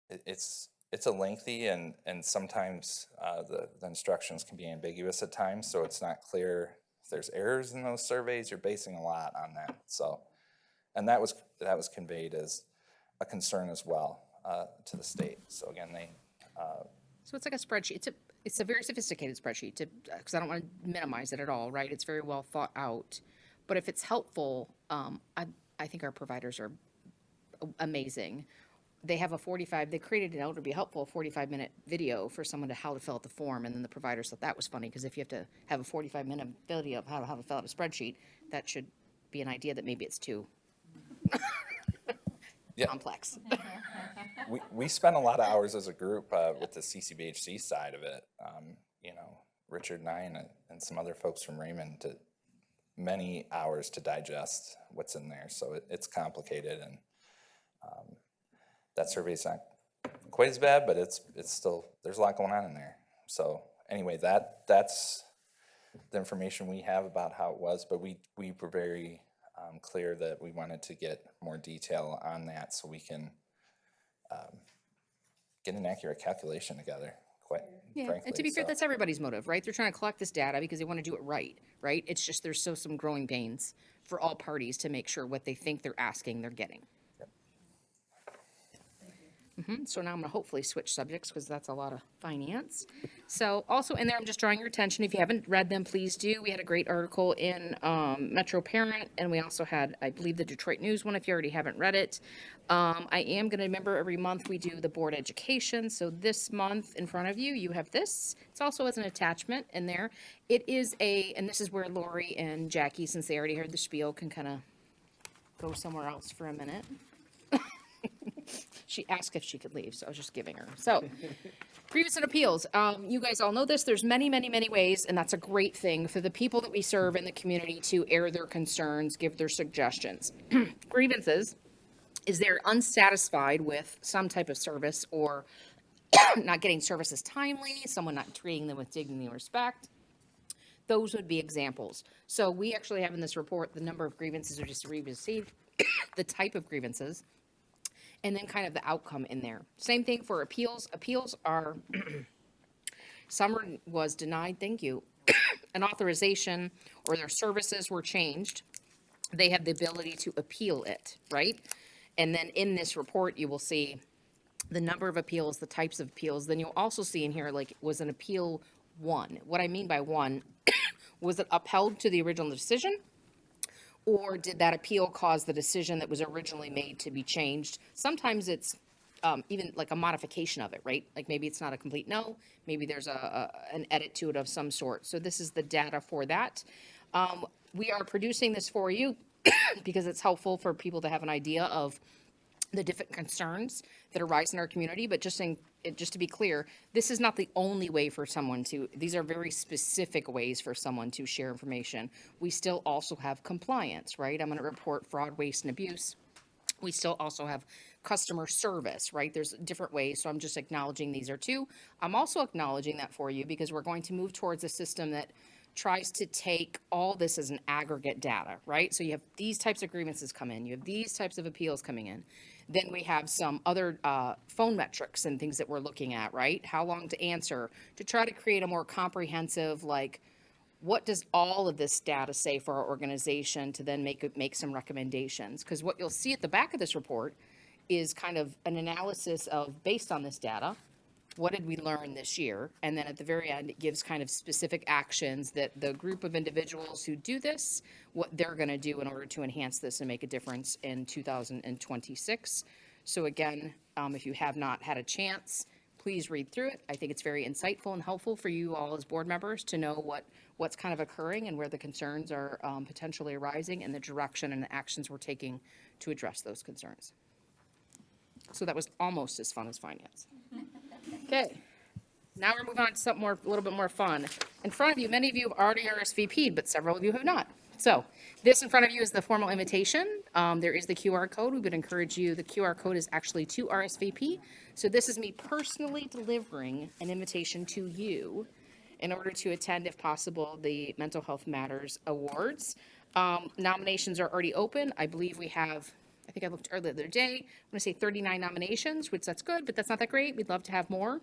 it's a lengthy and sometimes the instructions can be ambiguous at times, so it's not clear if there's errors in those surveys. You're basing a lot on that. So, and that was conveyed as a concern as well to the state. So again, So it's like a spreadsheet. It's a very sophisticated spreadsheet, because I don't want to minimize it at all, right? It's very well thought out. But if it's helpful, I think our providers are amazing. They have they created it to be helpful, 45-minute video for someone how to fill out the form. And then the providers thought that was funny, because if you have to have a 45-minute video of how to fill out a spreadsheet, that should be an idea that maybe it's too Yeah. complex. we spent a lot of hours as a group with the CCBHC side of it. Richard and I and some other folks from Raymond to many hours to digest what's in there. So it's complicated, and that survey's not quite as bad, but it's still, there's a lot going on in there. So anyway, that's the information we have about how it was, but we were very clear that we wanted to get more detail on that so we can get an accurate calculation together, quite frankly. And to be fair, So, that's everybody's motive, right? They're trying to collect this data because they want to do it right? It's just there's some growing pains for all parties to make sure what they think they're asking, they're getting. So now I'm going to hopefully switch subjects because that's a lot of finance. So also in there, I'm just drawing your attention. If you haven't read them, please do. We had a great article in Metro Parent, and we also had, I believe, the Detroit News one if you already haven't read it. I am going to remember every month we do the board education. So this month in front of you, you have this. It's also as an attachment in there. It is and this is where Lori and Jackie, since they already heard the spiel, can kind of go somewhere else for a minute. She asked if she could leave, so I was just giving her. So, grievance and appeals. You guys all know this. There's many, many, many ways, and that's a great thing for the people that we serve in the community to air their concerns, give their suggestions. Grievances is they're unsatisfied with some type of service or not getting services timely, someone not treating them with dignity and respect. Those would be examples. So we actually have in this report the number of grievances we just received, the type of grievances, and then kind of the outcome in there. Same thing for appeals. Appeals are, someone was denied, thank you, an authorization or their services were changed. They have the ability to appeal it, right? And then in this report, you will see the number of appeals, the types of appeals. Then you'll also see in here, like, was an appeal one? What I mean by one, was it upheld to the original decision? Or did that appeal cause the decision that was originally made to be changed? Sometimes it's even like a modification of it, right? Like maybe it's not a complete no, maybe there's an edit to it of some sort. So this is the data for that. We are producing this for you because it's helpful for people to have an idea of the different concerns that arise in our community, but just to be clear, this is not the only way for someone to, these are very specific ways for someone to share information. We still also have compliance, right? I'm going to report fraud, waste, and abuse. We still also have customer service, right? There's different ways, so I'm just acknowledging these are two. I'm also acknowledging that for you because we're going to move towards a system that tries to take all this as an aggregate data, right? So you have these types of grievances come in, you have these types of appeals coming in. Then we have some other phone metrics and things that we're looking at, right? How long to answer, to try to create a more comprehensive, like, what does all of this data say for our organization to then make some recommendations? Because what you'll see at the back of this report is kind of an analysis of, based on this data, what did we learn this year? And then at the very end, it gives kind of specific actions that the group of individuals who do this, what they're going to do in order to enhance this and make a difference in 2026. So again, if you have not had a chance, please read through it. I think it's very insightful and helpful for you all as board members to know what's kind of occurring and where the concerns are potentially arising and the direction and the actions we're taking to address those concerns. So that was almost as fun as finance. Okay. Now we're moving on to something more, a little bit more fun. In front of you, many of you have already RSVP'd, but several of you have not. So this in front of you is the formal invitation. There is the QR code. We would encourage you, the QR code is actually to RSVP. So this is me personally delivering an invitation to you in order to attend, if possible, the Mental Health Matters Awards. Nominations are already open. I believe we have, I think I looked earlier the other day, I'm gonna say 39 nominations, which that's good, but that's not that great. We'd love to have more.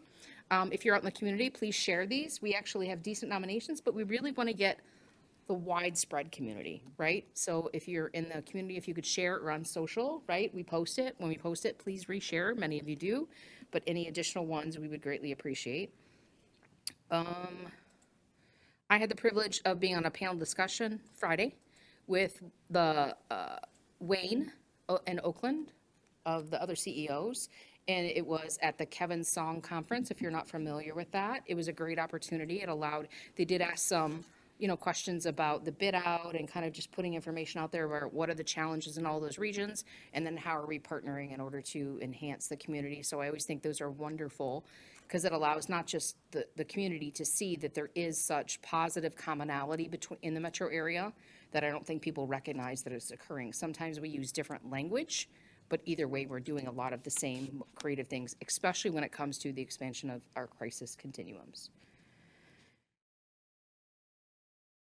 If you're out in the community, please share these. We actually have decent nominations, but we really want to get the widespread community, right? So if you're in the community, if you could share it or on social, right? We post it. When we post it, please reshare. Many of you do, but any additional ones we would greatly appreciate. I had the privilege of being on a panel discussion Friday with the Wayne in Oakland of the other CEOs. And it was at the Kevin Song Conference, if you're not familiar with that. It was a great opportunity. It allowed, they did ask some, questions about the bid out and kind of just putting information out there where what are the challenges in all those regions, and then how are we partnering in order to enhance the community. So I always think those are wonderful because it allows not just the community to see that there is such positive commonality in the metro area that I don't think people recognize that it's occurring. Sometimes we use different language, but either way, we're doing a lot of the same creative things, especially when it comes to the expansion of our crisis continuums.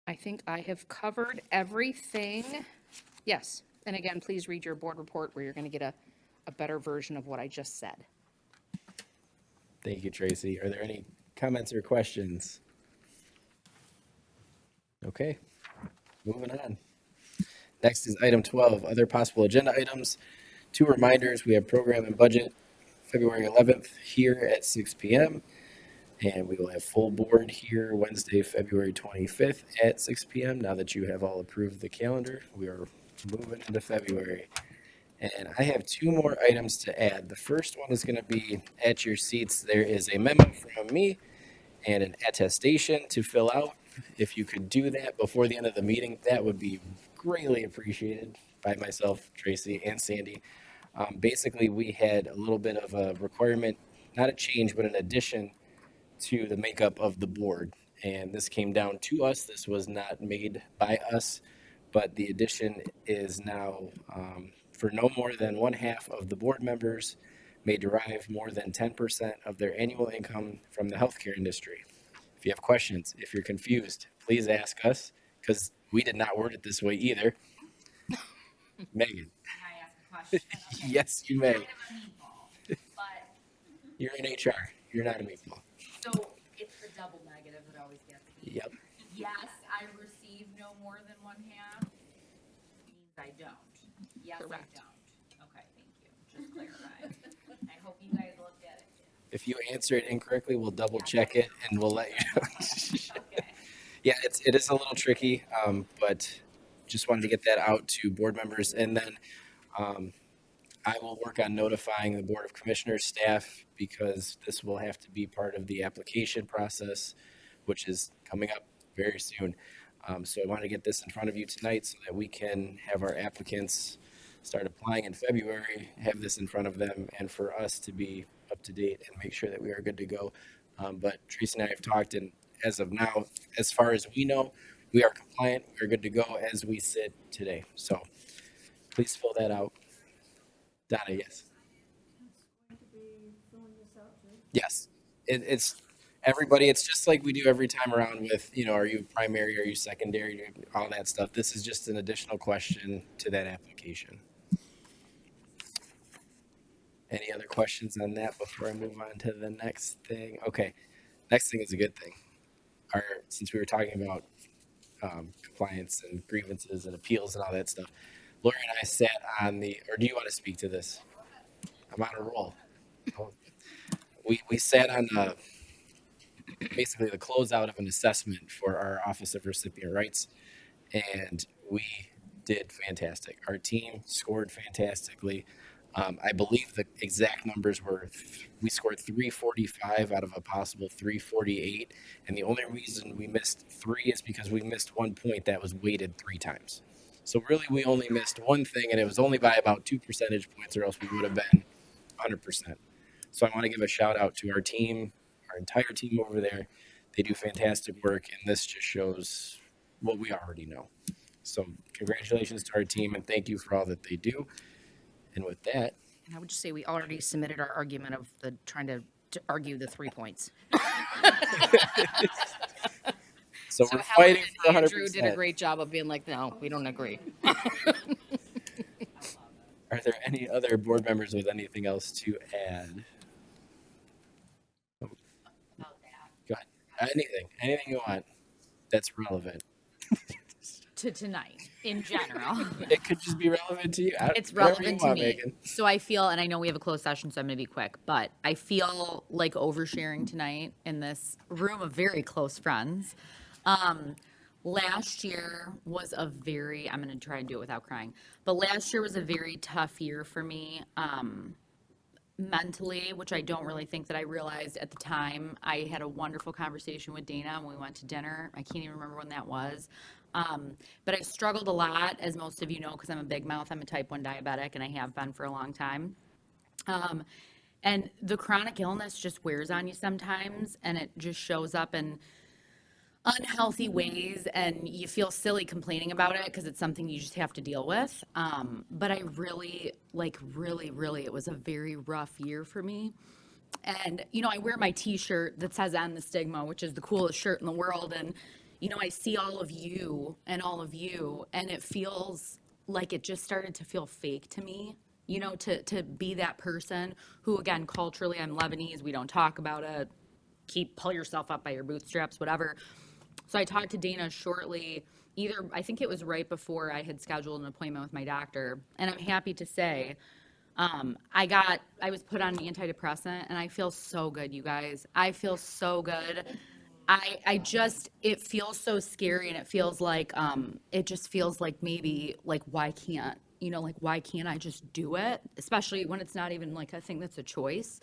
I think I have covered everything. Yes, and again, please read your board report where you're going to get a better version of what I just said. Thank you, Tracy. Are there any comments or questions? Okay, moving on. Next is item 12, other possible agenda items. 2 reminders, we have program and budget February 11th here at 6 p.m. And we will have full board here Wednesday, February 25th at 6 p.m. Now that you have all approved the calendar, we are moving into February. And I have 2 more items to add. The first one is going to be at your seats. There is a memo from me and an attestation to fill out. If you could do that before the end of the meeting, that would be greatly appreciated by myself, Tracy, and Sandy. Basically, we had a little bit of a requirement, not a change, but an addition to the makeup of the board. And this came down to us. This was not made by us, but the addition is now for no more than 1/2 of the board members may derive more than 10% of their annual income from the healthcare industry. If you have questions, if you're confused, please ask us because we did not word it this way either. Megan. I ask a question? Yes, you may. Kind of a meatball, but, You're in HR. You're not a meatball. so it's the double negative that always gets me. Yep. Yes, I receive no more than 1/2, means I don't. Yes, Correct. I don't. Okay, thank you, just clarifying. I hope you guys looked at it. If you answer it incorrectly, we'll double check it and we'll let you know. Okay. Yeah, it is a little tricky, but just wanted to get that out to board members. And then I will work on notifying the Board of Commissioners staff because this will have to be part of the application process, which is coming up very soon. So I want to get this in front of you tonight so that we can have our applicants start applying in February, have this in front of them, and for us to be up to date and make sure that we are good to go. But Tracy and I have talked, and as of now, as far as we know, we are compliant. We are good to go as we sit today. So please fill that out. Donna, yes. Yes, it's everybody. It's just like we do every time around with, are you primary, are you secondary, all that stuff. This is just an additional question to that application. Any other questions on that before I move on to the next thing? Okay, next thing is a good thing. Since we were talking about compliance and grievances and appeals and all that stuff, Lori and I sat on or do you want to speak to this? I'm on a roll. We sat on basically the closeout of an assessment for our Office of Recipient Rights, and we did fantastic. Our team scored fantastically. I believe the exact numbers were we scored 345 out of a possible 348, and the only reason we missed 3 is because we missed 1 point that was weighted 3 times. So really, we only missed 1 thing, and it was only by about 2 percentage points, or else we would have been 100%. So I want to give a shout out to our team, our entire team over there. They do fantastic work, and this just shows what we already know. So congratulations to our team, and thank you for all that they do. And with that, And I would just say we already submitted our argument of the trying to argue the 3 points. so So we're Helen fighting for and 100%. Andrew did a great job of being like, no, we don't agree. Are there any other board members with anything else to add? Go ahead. Anything you want that's relevant. To tonight, in general. It could just be relevant to you. It's Whatever you relevant to want, me. Megan. So I feel, and I know we have a closed session, so I'm gonna be quick, but I feel like oversharing tonight in this room of very close friends. Last year was a very, I'm gonna try and do it without crying, but last year was a very tough year for me. Mentally, which I don't really think that I realized at the time. I had a wonderful conversation with Dana when we went to dinner. I can't even remember when that was. But I struggled a lot, as most of you know, because I'm a big mouth. I'm a type 1 diabetic, and I have been for a long time. And the chronic illness just wears on you sometimes, and it just shows up in unhealthy ways, and you feel silly complaining about it because it's something you just have to deal with. But I really, really, it was a very rough year for me. And, I wear my t-shirt that says End the Stigma, which is the coolest shirt in the world. And, I see all of you, and it feels like it just started to feel fake to me, to be that person who, again, culturally, I'm Lebanese. We don't talk about it. Pull yourself up by your bootstraps, whatever. So I talked to Dana shortly, I think it was right before I had scheduled an appointment with my doctor. And I'm happy to say, I was put on an antidepressant, and I feel so good, you guys. I feel so good. It feels so scary, and it feels like, it just feels like maybe, like, why can't I just do it? Especially when it's not even like a thing that's a choice.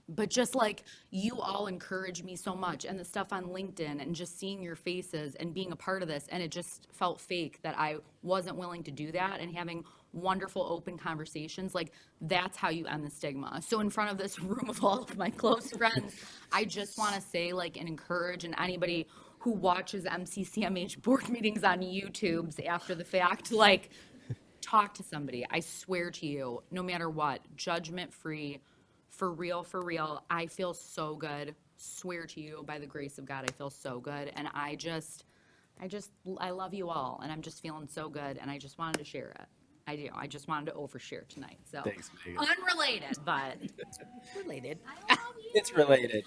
But just like you all encourage me so much, and the stuff on LinkedIn, and just seeing your faces and being a part of this, and it just felt fake that I wasn't willing to do that, and having wonderful open conversations. Like, that's how you end the stigma. So in front of this room of all of my close friends, I just want to say, like, and encourage, and anybody who watches MCCMH board meetings on YouTubes after the fact, like, talk to somebody. I swear to you, no matter what, judgment free, for real. I feel so good. Swear to you, by the grace of God, I feel so good. And I love you all, and I'm just feeling so good, and I just wanted to share it. I do. I just wanted to overshare tonight. So Thanks, Megan. unrelated, but related. It's related.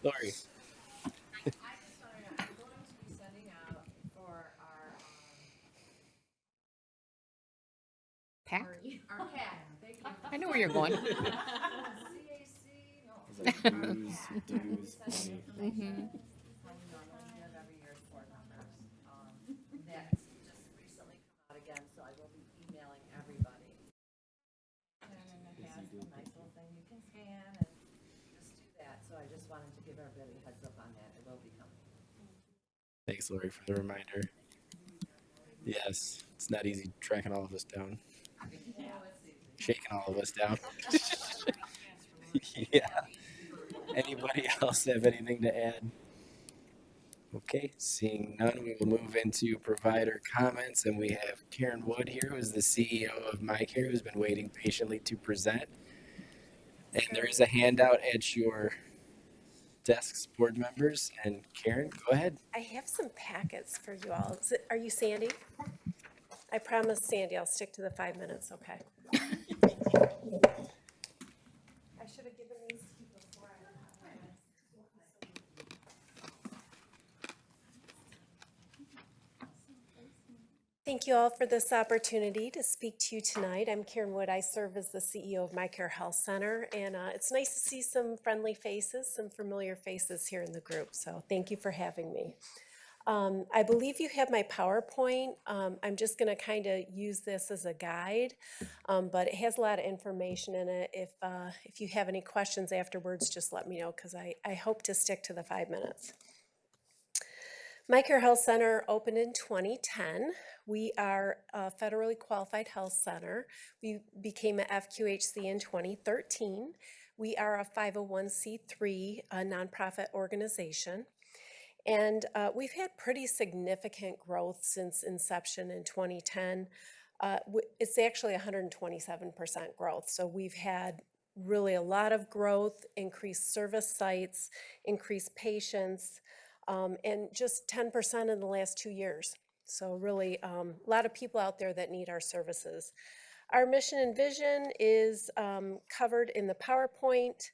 Lori. I just want to know, I'm going to be sending out for our, Pack? our CAD, thank you. I know where you're going. CAC, no. Dues. I normally give every year's board members. That's just recently come out again, so I will be emailing everybody. And it has a nice little thing you can scan and just do that, so I just wanted to give everybody a heads up on that, it will be coming. Thanks, Lori, for the reminder. Yes, it's not easy tracking all of us down. Shaking all of us down. Yeah. Anybody else have anything to add? Okay, seeing none, we will move into provider comments, and we have Karen Wood here, who is the CEO of MyCare, who's been waiting patiently to present. And there is a handout at your desks, board members. And Karen, go ahead. I have some packets for you all. Are you Sandy? I promise, Sandy, I'll stick to the 5 minutes, okay? I should have given these to you before Thank you all for this opportunity to speak to you tonight. I'm Karen Wood. I serve as the CEO of MyCare Health Center, and it's nice to see some friendly faces, some familiar faces here in the group, so thank you for having me. I believe you have my PowerPoint. I'm just going to kind of use this as a guide, but it has a lot of information in it. If you have any questions afterwards, just let me know, because I hope to stick to the 5 minutes. My Care Health Center opened in 2010. We are a federally qualified health center. We became a FQHC in 2013. We are a 501c3 nonprofit organization. And we've had pretty significant growth since inception in 2010. It's actually 127% growth. So we've had really a lot of growth, increased service sites, increased patients, and just 10% in the last 2 years. So really a lot of people out there that need our services. Our mission and vision is covered in the PowerPoint.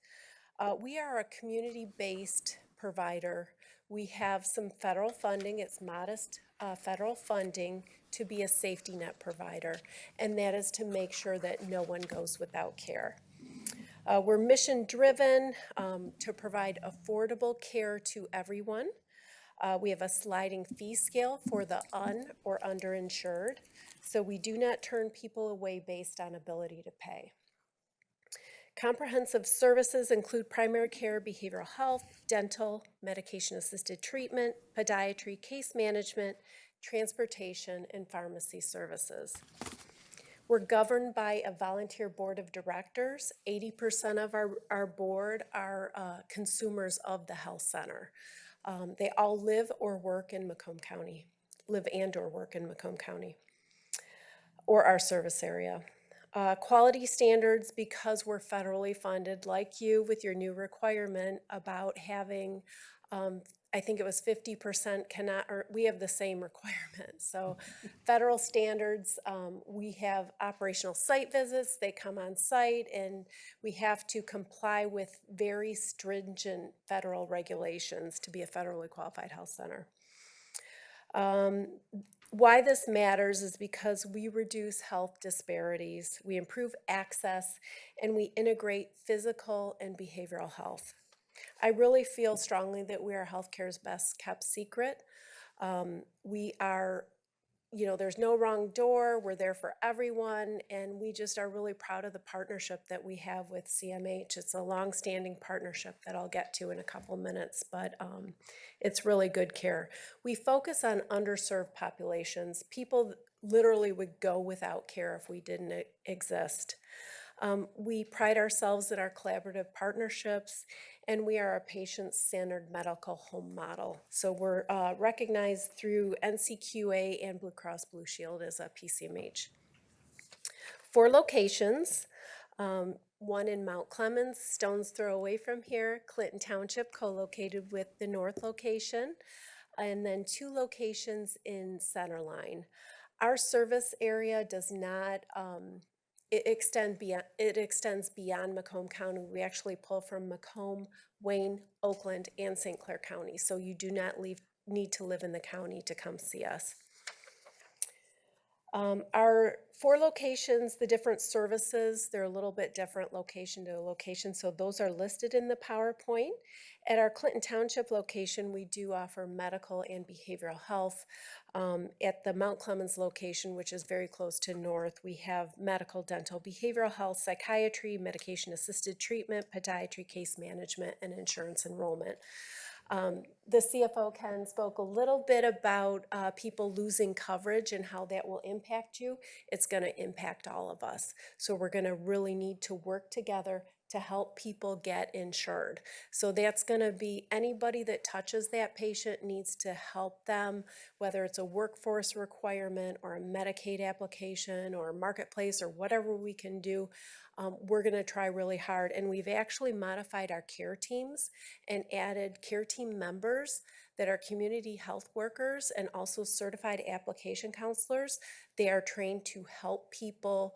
We are a community-based provider. We have some federal funding. It's modest federal funding to be a safety net provider, and that is to make sure that no one goes without care. We're mission-driven to provide affordable care to everyone. We have a sliding fee scale for the or underinsured, so we do not turn people away based on ability to pay. Comprehensive services include primary care, behavioral health, dental, medication-assisted treatment, podiatry, case management, transportation, and pharmacy services. We're governed by a volunteer board of directors. 80% of our board are consumers of the health center. They all live or work in Macomb County, live and or work in Macomb County, or our service area. Quality standards, because we're federally funded, like you with your new requirement about having, I think it was 50% cannot, or we have the same requirement. So federal standards, we have operational site visits, they come on site, and we have to comply with very stringent federal regulations to be a federally qualified health center. Why this matters is because we reduce health disparities, we improve access, and we integrate physical and behavioral health. I really feel strongly that we are healthcare's best kept secret. We are, there's no wrong door, we're there for everyone, and we just are really proud of the partnership that we have with CMH. It's a long-standing partnership that I'll get to in a couple minutes, but it's really good care. We focus on underserved populations. People literally would go without care if we didn't exist. We pride ourselves in our collaborative partnerships, and we are a patient-centered medical home model. So we're recognized through NCQA and Blue Cross Blue Shield as a PCMH. 4 locations, one in Mount Clemens, stone's throw away from here, Clinton Township, co-located with the north location, and then 2 locations in Centerline. Our service area does not it extends beyond Macomb County. We actually pull from Macomb, Wayne, Oakland, and St. Clair County, so you do not need to live in the county to come see us. Our 4 locations, the different services, they're a little bit different location to location, so those are listed in the PowerPoint. At our Clinton Township location, we do offer medical and behavioral health. At the Mount Clemens location, which is very close to north, we have medical, dental, behavioral health, psychiatry, medication-assisted treatment, podiatry, case management, and insurance enrollment. The CFO, Ken, spoke a little bit about people losing coverage and how that will impact you. It's going to impact all of us. So we're going to really need to work together to help people get insured. So that's going to be anybody that touches that patient needs to help them, whether it's a workforce requirement or a Medicaid application or a marketplace or whatever we can do. We're going to try really hard, and we've actually modified our care teams and added care team members that are community health workers and also certified application counselors. They are trained to help people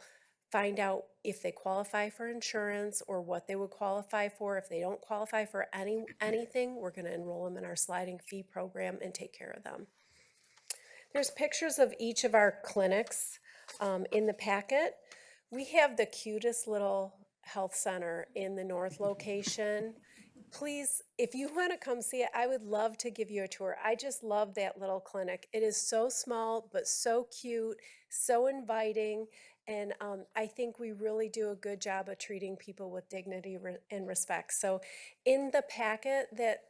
find out if they qualify for insurance or what they would qualify for. If they don't qualify for anything, we're going to enroll them in our sliding fee program and take care of them. There's pictures of each of our clinics in the packet. We have the cutest little health center in the north location. Please, if you want to come see it, I would love to give you a tour. I just love that little clinic. It is so small, but so cute, so inviting, and I think we really do a good job of treating people with dignity and respect. So in the packet that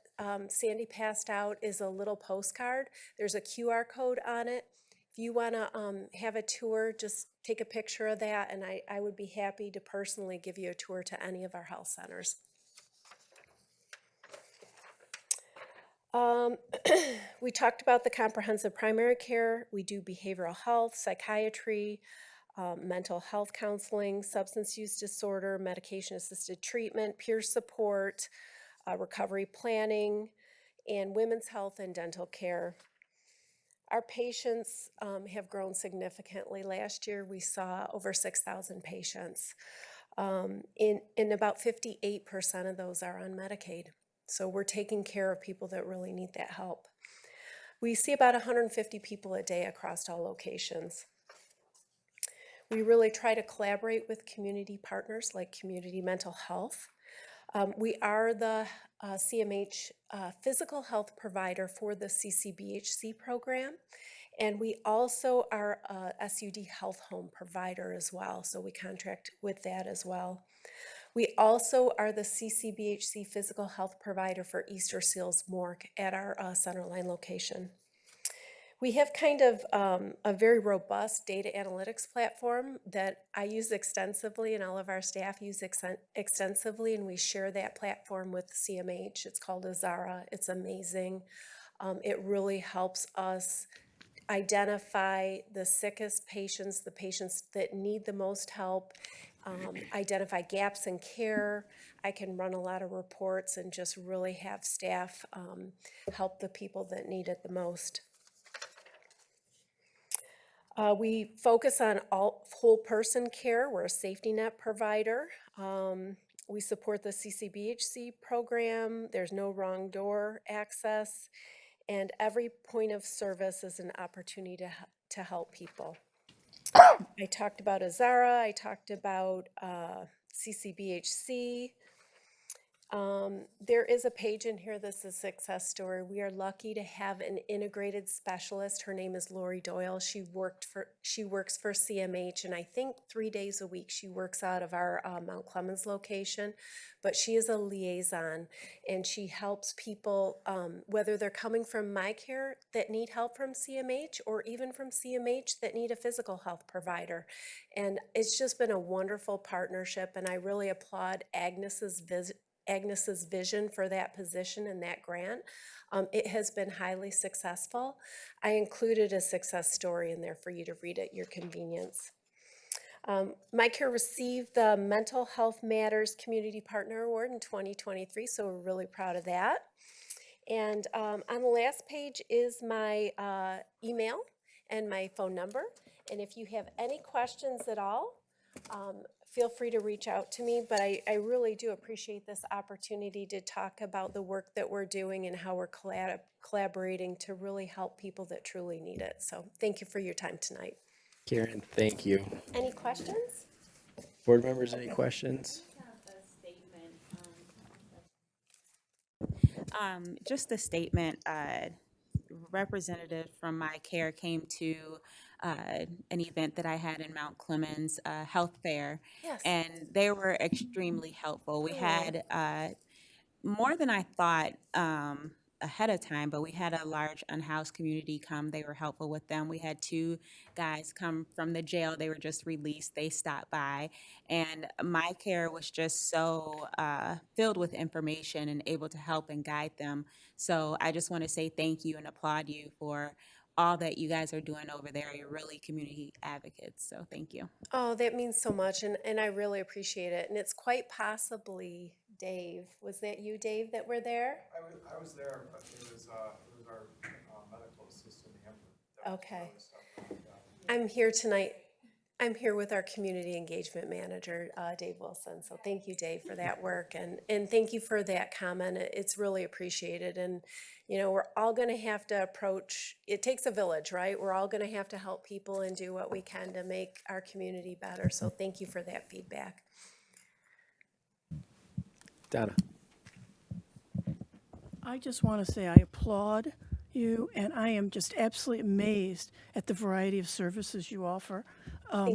Sandy passed out is a little postcard. There's a QR code on it. If you want to have a tour, just take a picture of that, and I would be happy to personally give you a tour to any of our health centers. We talked about the comprehensive primary care. We do behavioral health, psychiatry, mental health counseling, substance use disorder, medication-assisted treatment, peer support, recovery planning, and women's health and dental care. Our patients have grown significantly. Last year, we saw over 6,000 patients. In about 58% of those are on Medicaid. So we're taking care of people that really need that help. We see about 150 people a day across all locations. We really try to collaborate with community partners like Community Mental Health. We are the CMH physical health provider for the CCBHC program, and we also are a SUD health home provider as well, so we contract with that as well. We also are the CCBHC physical health provider for Easter Seals Morgue at our Centerline location. We have kind of a very robust data analytics platform that I use extensively and all of our staff use extensively, and we share that platform with CMH. It's called Azara. It's amazing. It really helps us identify the sickest patients, the patients that need the most help, identify gaps in care. I can run a lot of reports and just really have staff help the people that need it the most. We focus on all whole person care. We're a safety net provider. We support the CCBHC program. There's no wrong door access, and every point of service is an opportunity to help people. I talked about Azara. I talked about CCBHC. There is a page in here that's a success story. We are lucky to have an integrated specialist. Her name is Lori Doyle. She works for CMH, and I think 3 days a week she works out of our Mount Clemens location. But she is a liaison, and she helps people, whether they're coming from my care that need help from CMH, or even from CMH that need a physical health provider. And it's just been a wonderful partnership, and I really applaud Agnes's vision for that position and that grant. It has been highly successful. I included a success story in there for you to read at your convenience. MyCare received the Mental Health Matters Community Partner Award in 2023, so we're really proud of that. And on the last page is my email and my phone number. And if you have any questions at all, feel free to reach out to me, but I really do appreciate this opportunity to talk about the work that we're doing and how we're collaborating to really help people that truly need it. So thank you for your time tonight. Karen, thank you. Any questions? Board members, any questions? Just a statement, representative from MyCare came to an event that I had in Mount Clemens, Health Fair. Yes. And they were extremely helpful. We had more than I thought ahead of time, but we had a large unhoused community come. They were helpful with them. We had 2 guys come from the jail. They were just released. They stopped by. And MyCare was just so filled with information and able to help and guide them. So I just want to say thank you and applaud you for all that you guys are doing over there. You're really community advocates, so thank you. Oh, that means so much, and I really appreciate it. And it's quite possibly Dave. Was that you, Dave, that were there? I was there, but it was our medical assistant, Amber. Okay. I'm here tonight. I'm here with our community engagement manager, Dave Wilson. So thank you, Dave, for that work, and thank you for that comment. It's really appreciated. And you know, we're all going to have to approach. It takes a village, right? We're all going to have to help people and do what we can to make our community better. So thank you for that feedback. Donna. I just want to say I applaud you, and I am just absolutely amazed at the variety of services you offer,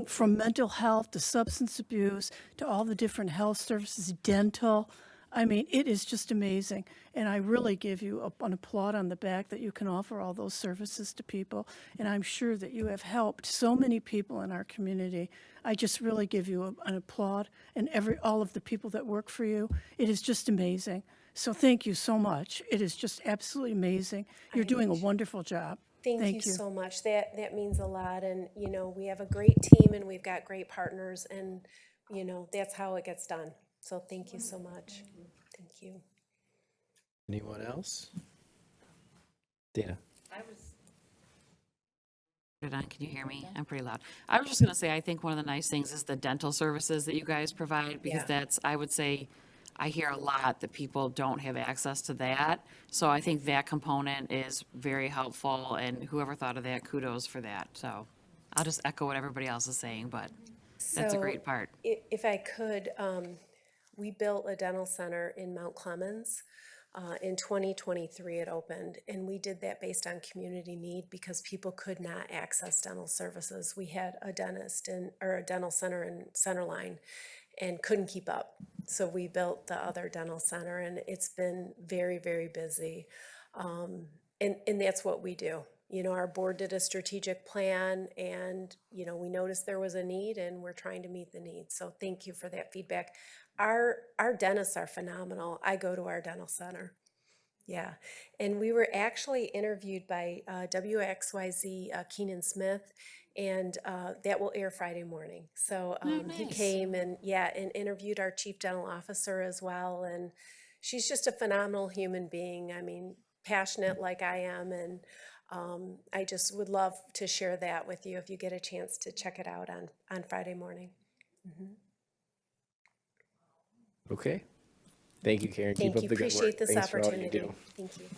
from mental health to substance abuse to all the different health services, dental. I mean, it is just amazing. And I really give you an applaud on the back that you can offer all those services to people. And I'm sure that you have helped so many people in our community. I just really give you an applaud, and all of the people that work for you. It is just amazing. So thank you so much. It is just absolutely amazing. You're doing a wonderful job. Thank you so much. That means a lot. And, we have a great team and we've got great partners, and, that's how it gets done. So thank you so much. Thank you. Anyone else? Dana? Put it on. Can you hear me? I'm pretty loud. I was just gonna say, I think one of the nice things is the dental services that you guys provide, because Yeah. that's, I would say, I hear a lot that people don't have access to that. So I think that component is very helpful, and whoever thought of that, kudos for that. So I'll just echo what everybody else is saying, but that's a So, great part. If I could, we built a dental center in Mount Clemens. In 2023, it opened, and we did that based on community need because people could not access dental services. We had a a dental center in Centerline and couldn't keep up. So we built the other dental center, and it's been very, very busy. And that's what we do. Our board did a strategic plan, and, we noticed there was a need, and we're trying to meet the need. So thank you for that feedback. Our dentists are phenomenal. I go to our dental center. Yeah, and we were actually interviewed by WXYZ Keenan Smith, and that will air Friday morning. So he nice. came and interviewed our chief dental officer as well, and she's just a phenomenal human being. I mean, passionate like I am, and I just would love to share that with you if you get a chance to check it out on Friday morning. Okay. Thank you, Karen. Keep Thank up you. the good work. Appreciate this Thanks for all you opportunity. do. Thank you.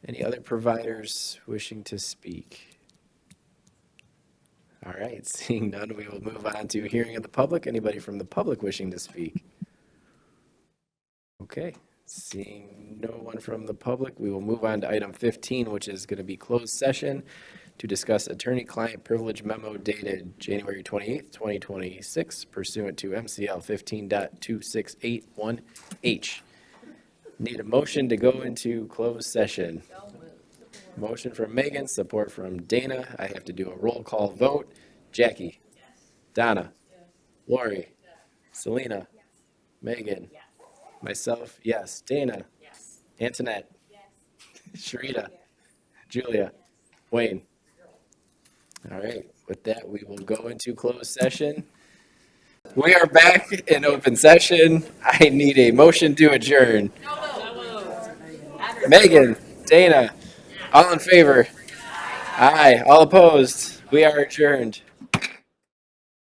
Any other providers wishing to speak? All right, seeing none, we will move on to hearing of the public. Anybody from the public wishing to speak? Okay, seeing no one from the public, we will move on to item 15, which is going to be closed session to discuss attorney-client privilege memo dated January 28th, 2026 pursuant to MCL 15.2681H. Need a motion to go into closed session. Motion from Megan, support from Dana. I have to do a roll call vote. Jackie? Donna? Lori? Selena? Megan? Myself, yes. Dana? Antoinette? Sharita? Julia? Wayne? All right, with that, we will go into closed session. We are back in open session. I need a motion to adjourn. Megan? Dana? All in favor? Aye. All opposed? We are adjourned.